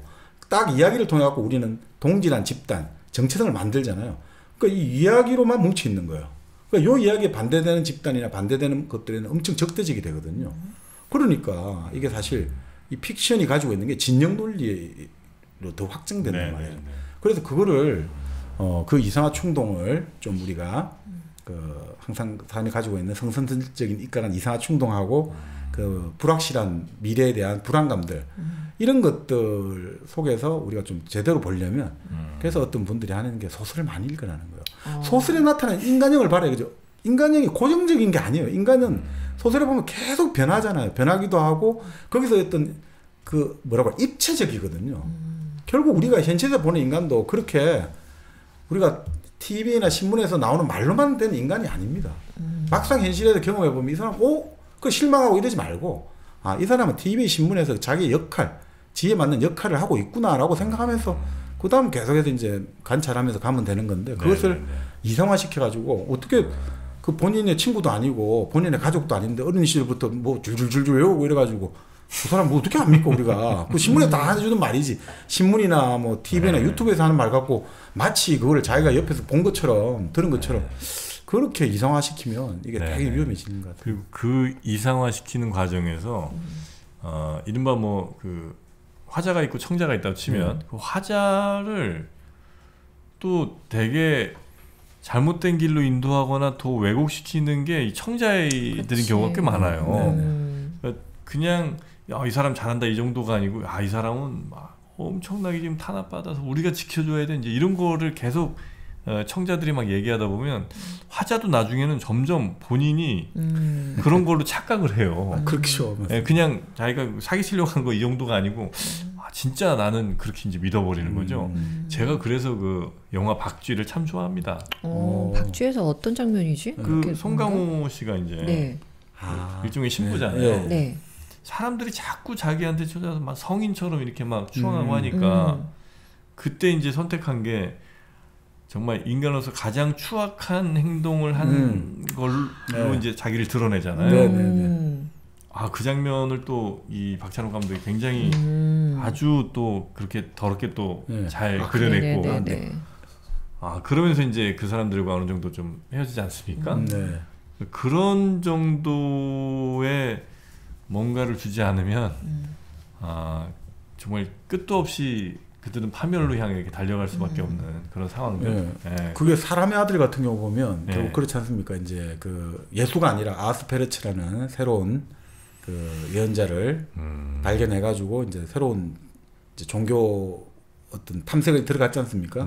딱 이야기를 통해 갖고 우리는 동질한 집단, 정체성을 만들잖아요. 그러니까 이 이야기로만 뭉쳐 있는 거예요. 그러니까 이 이야기에 반대되는 집단이나 반대되는 것들에는 엄청 적대적이 되거든요. 그러니까 이게 사실 이 픽션이 가지고 있는 게 진영 논리로 더 확증된단 말이에요. 그래서 그거를 그 이상한 충동을 좀 우리가 항상 사람이 가지고 있는 성선설적인 입각한 이상한 충동하고 그 불확실한 미래에 대한 불안감들 이런 것들 속에서 우리가 좀 제대로 보려면 그래서 어떤 분들이 하는 게 소설을 많이 읽으라는 거예요. 소설에 나타나는 인간형을 봐라요. 그죠? 인간형이 고정적인 게 아니에요. 인간은 소설에 보면 계속 변하잖아요. 변하기도 하고 거기서 어떤 입체적이거든요. 결국 우리가 현실에서 보는 인간도 그렇게 우리가 TV나 신문에서 나오는 말로만 된 인간이 아닙니다. 막상 현실에서 경험해 보면 이 사람 그 실망하고 이러지 말고 이 사람은 TV 신문에서 자기 역할, 지에 맞는 역할을 하고 있구나라고 생각하면서 그 다음 계속해서 이제 관찰하면서 가면 되는 건데 그것을 이상화시켜가지고 어떻게 그 본인의 친구도 아니고 본인의 가족도 아닌데 어린 시절부터 뭐 줄줄줄줄 외우고 이래가지고 그 사람 뭐 어떻게 합니까 우리가 그 신문에 다 해주는 말이지 신문이나 뭐 TV나 유튜브에서 하는 말 갖고 마치 그걸 자기가 옆에서 본 것처럼 들은 것처럼 그렇게 이상화시키면 이게 되게 위험해지는 것 같아요. 그리고 그 이상화시키는 과정에서 이른바 뭐 그 화자가 있고 청자가 있다고 치면 그 화자를 또 되게 잘못된 길로 인도하거나 더 왜곡시키는 게 이 청자들인 경우가 꽤 많아요. 그냥 이 사람 잘한다 이 정도가 아니고 이 사람은 막 엄청나게 지금 탄압받아서 우리가 지켜줘야 돼 이제 이런 거를 계속 청자들이 막 얘기하다 보면 화자도 나중에는 점점 본인이 그런 걸로 착각을 해요. 그렇죠. 그냥 자기가 사기치려고 한 거 이 정도가 아니고 진짜 나는 그렇게 이제 믿어버리는 거죠. 제가 그래서 그 영화 박쥐를 참 좋아합니다. 박쥐에서 어떤 장면이지? 그 송강호 씨가 이제 일종의 신부잖아요. 네. 사람들이 자꾸 자기한테 찾아서 막 성인처럼 이렇게 막 추앙하고 하니까 그때 이제 선택한 게 정말 인간으로서 가장 추악한 행동을 한 걸로 이제 자기를 드러내잖아요. 그 장면을 또 이 박찬욱 감독이 굉장히 아주 또 그렇게 더럽게 또 잘 그려냈고 그러면서 이제 그 사람들과 어느 정도 좀 헤어지지 않습니까? 그런 정도의 뭔가를 주지 않으면 정말 끝도 없이 그들은 파멸로 향해 이렇게 달려갈 수밖에 없는 그런 상황들. 그게 사람의 아들 같은 경우 보면 결국 그렇지 않습니까? 이제 그 예수가 아니라 아스페르츠라는 새로운 그 예언자를 발견해가지고 이제 새로운 이제 종교 어떤 탐색에 들어갔지 않습니까?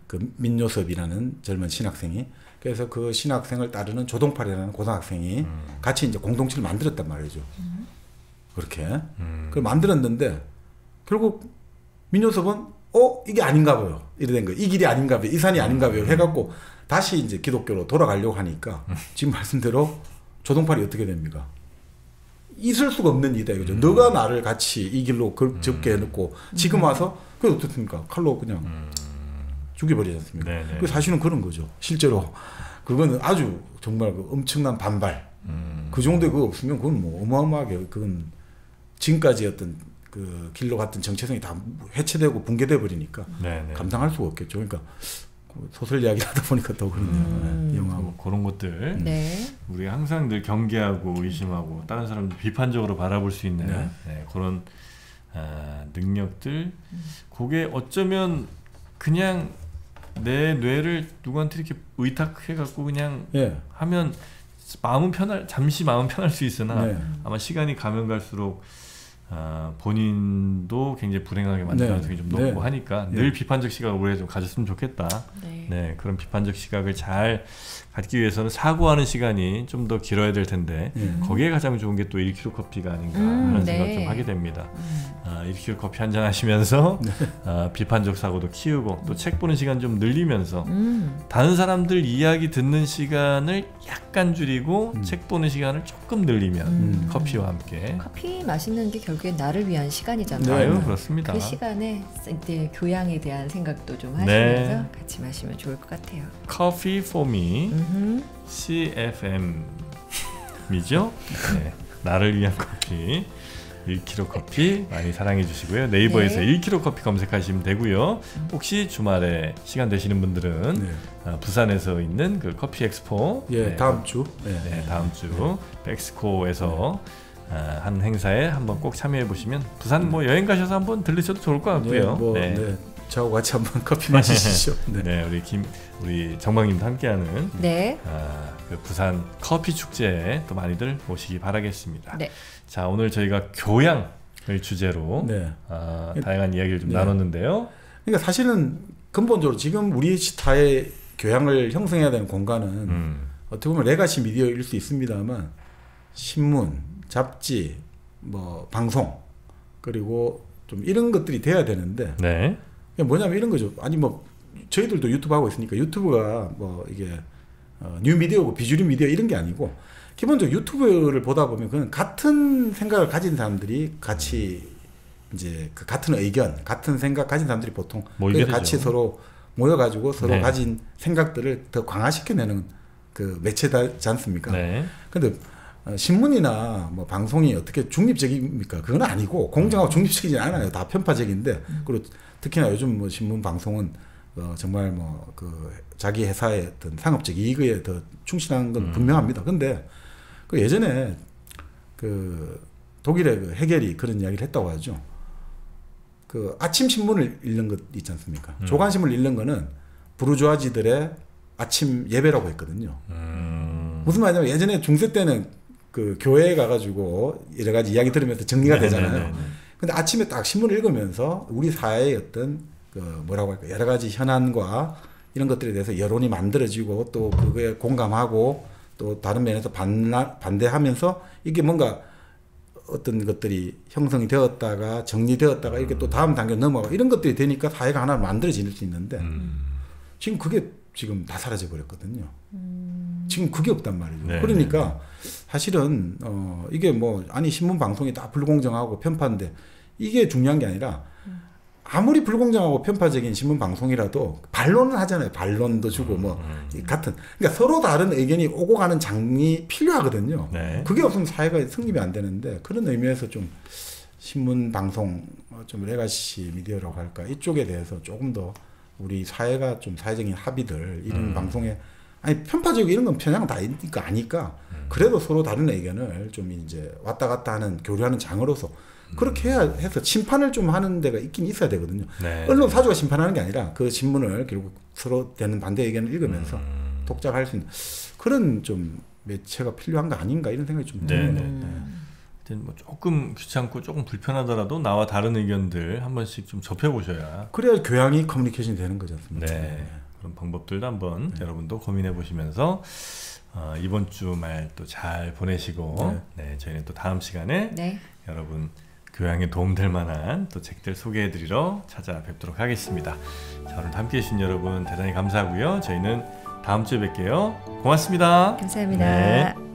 그 민요섭이라는 젊은 신학생이. 그래서 그 신학생을 따르는 조동팔이라는 고등학생이 같이 이제 공동체를 만들었단 말이죠. 그렇게. 그걸 만들었는데 결국 민요섭은 이게 아닌가 봐요. 이래 된 거예요. 이 길이 아닌가 봐요. 이 산이 아닌가 봐요. 해갖고 다시 이제 기독교로 돌아가려고 하니까 지금 말씀대로 조동팔이 어떻게 됩니까? 있을 수가 없는 일이다 이거죠. 너가 나를 같이 이 길로 접게 해놓고 지금 와서 그게 어떻습니까? 칼로 그냥 죽여버리지 않습니까? 그 사실은 그런 거죠. 실제로 그거는 아주 정말 그 엄청난 반발. 그 정도에 그거 없으면 그건 뭐 어마어마하게 그건 지금까지 어떤 그 길로 갔던 정체성이 다 해체되고 붕괴돼 버리니까 감당할 수가 없겠죠. 그러니까 소설 이야기를 하다 보니까 더 그렇네요. 영화고 그런 것들 우리가 항상 늘 경계하고 의심하고 다른 사람들 비판적으로 바라볼 수 있는 그런 능력들 그게 어쩌면 그냥 내 뇌를 누구한테 이렇게 의탁해갖고 그냥 하면 잠시 마음 편할 수 있으나 아마 시간이 가면 갈수록 본인도 굉장히 불행하게 만들 가능성이 좀 높고 하니까 늘 비판적 시각을 우리가 좀 가졌으면 좋겠다. 그런 비판적 시각을 잘 갖기 위해서는 사고하는 시간이 좀 더 길어야 될 텐데 거기에 가장 좋은 게 또 1kg 커피가 아닌가 하는 생각 좀 하게 됩니다. 1kg 커피 한잔 하시면서 비판적 사고도 키우고 또 책 보는 시간 좀 늘리면서 다른 사람들 이야기 듣는 시간을 약간 줄이고 책 보는 시간을 조금 늘리면 커피와 함께 커피 마시는 게 결국엔 나를 위한 시간이잖아요. 그렇습니다. 그 시간에 이제 교양에 대한 생각도 좀 하시면서 같이 마시면 좋을 것 같아요. Coffee for me CFM이죠? 나를 위한 커피 1kg 커피 많이 사랑해 주시고요. 네이버에서 1kg 커피 검색하시면 되고요. 혹시 주말에 시간 되시는 분들은 부산에서 있는 그 커피 엑스포 다음 주 다음 주 엑스코에서 한 행사에 한번 꼭 참여해 보시면 부산 뭐 여행 가셔서 한번 들리셔도 좋을 것 같고요. 저하고 같이 한번 커피 마시시죠. 우리 정방님도 함께하는 그 부산 커피 축제에 또 많이들 오시기 바라겠습니다. 자, 오늘 저희가 교양을 주제로 다양한 이야기를 좀 나눴는데요. 그러니까 사실은 근본적으로 지금 우리 시타의 교양을 형성해야 되는 공간은 어떻게 보면 레가시 미디어일 수 있습니다만 신문, 잡지, 뭐 방송 그리고 좀 이런 것들이 돼야 되는데 뭐냐면 이런 거죠. 아니 뭐 저희들도 유튜브 하고 있으니까 유튜브가 뭐 이게 뉴미디어고 비주류 미디어 이런 게 아니고 기본적으로 유튜브를 보다 보면 그건 같은 생각을 가진 사람들이 같이 이제 그 같은 의견, 같은 생각 가진 사람들이 보통 같이 서로 모여가지고 서로 네. 가진 생각들을 더 강화시켜내는 그 매체지 않습니까? 네. 근데 신문이나 뭐 방송이 어떻게 중립적입니까? 그건 아니고 공정하고 중립적이지 않아요. 다 편파적인데 그리고 특히나 요즘 뭐 신문 방송은 정말 뭐 그 자기 회사의 어떤 상업적 이익에 더 충실한 건 분명합니다. 근데 그 예전에 그 독일의 그 해겔이 그런 이야기를 했다고 하죠. 그 아침 신문을 읽는 것 있지 않습니까? 조간 신문을 읽는 거는 부르주아지들의 아침 예배라고 했거든요. 무슨 말이냐면 예전에 중세 때는 그 교회에 가가지고 여러 가지 이야기 들으면서 정리가 되잖아요. 근데 아침에 딱 신문을 읽으면서 우리 사회의 어떤 그 뭐라고 할까 여러 가지 현안과 이런 것들에 대해서 여론이 만들어지고 또 그거에 공감하고 또 다른 면에서 반대하면서 이게 뭔가 어떤 것들이 형성이 되었다가 정리되었다가 이렇게 또 다음 단계로 넘어가고 이런 것들이 되니까 사회가 하나 만들어질 수 있는데 지금 그게 지금 다 사라져 버렸거든요. 지금 그게 없단 말이죠. 네. 그러니까 사실은 이게 뭐 아니 신문 방송이 다 불공정하고 편파인데 이게 중요한 게 아니라 아무리 불공정하고 편파적인 신문 방송이라도 반론은 하잖아요. 반론도 주고 뭐 같은 그러니까 서로 다른 의견이 오고 가는 장이 필요하거든요. 네. 그게 없으면 사회가 성립이 안 되는데 그런 의미에서 좀 신문 방송 좀 레가시 미디어라고 할까 이쪽에 대해서 조금 더 우리 사회가 좀 사회적인 합의들 이런 방송에 아니 편파적이고 이런 건 편향 다 아니까 그래도 서로 다른 의견을 좀 이제 왔다 갔다 하는 교류하는 장으로서 그렇게 해서 심판을 좀 하는 데가 있긴 있어야 되거든요. 네. 언론 사주가 심판하는 게 아니라 그 신문을 결국 서로 되는 반대 의견을 읽으면서 독자가 할 수 있는 그런 좀 매체가 필요한 거 아닌가 이런 생각이 좀 드네요. 뭐 조금 귀찮고 조금 불편하더라도 나와 다른 의견들 한 번씩 좀 접해보셔야 그래야 교양이 커뮤니케이션이 되는 거지 않습니까? 네. 그런 방법들도 한번 여러분도 고민해 보시면서 이번 주 말 또 잘 보내시고 네, 저희는 또 다음 시간에 여러분 교양에 도움될 만한 또 책들 소개해드리러 찾아뵙도록 하겠습니다. 자, 오늘 함께해 주신 여러분 대단히 감사하고요. 저희는 다음 주에 뵐게요. 고맙습니다. 감사합니다. 네.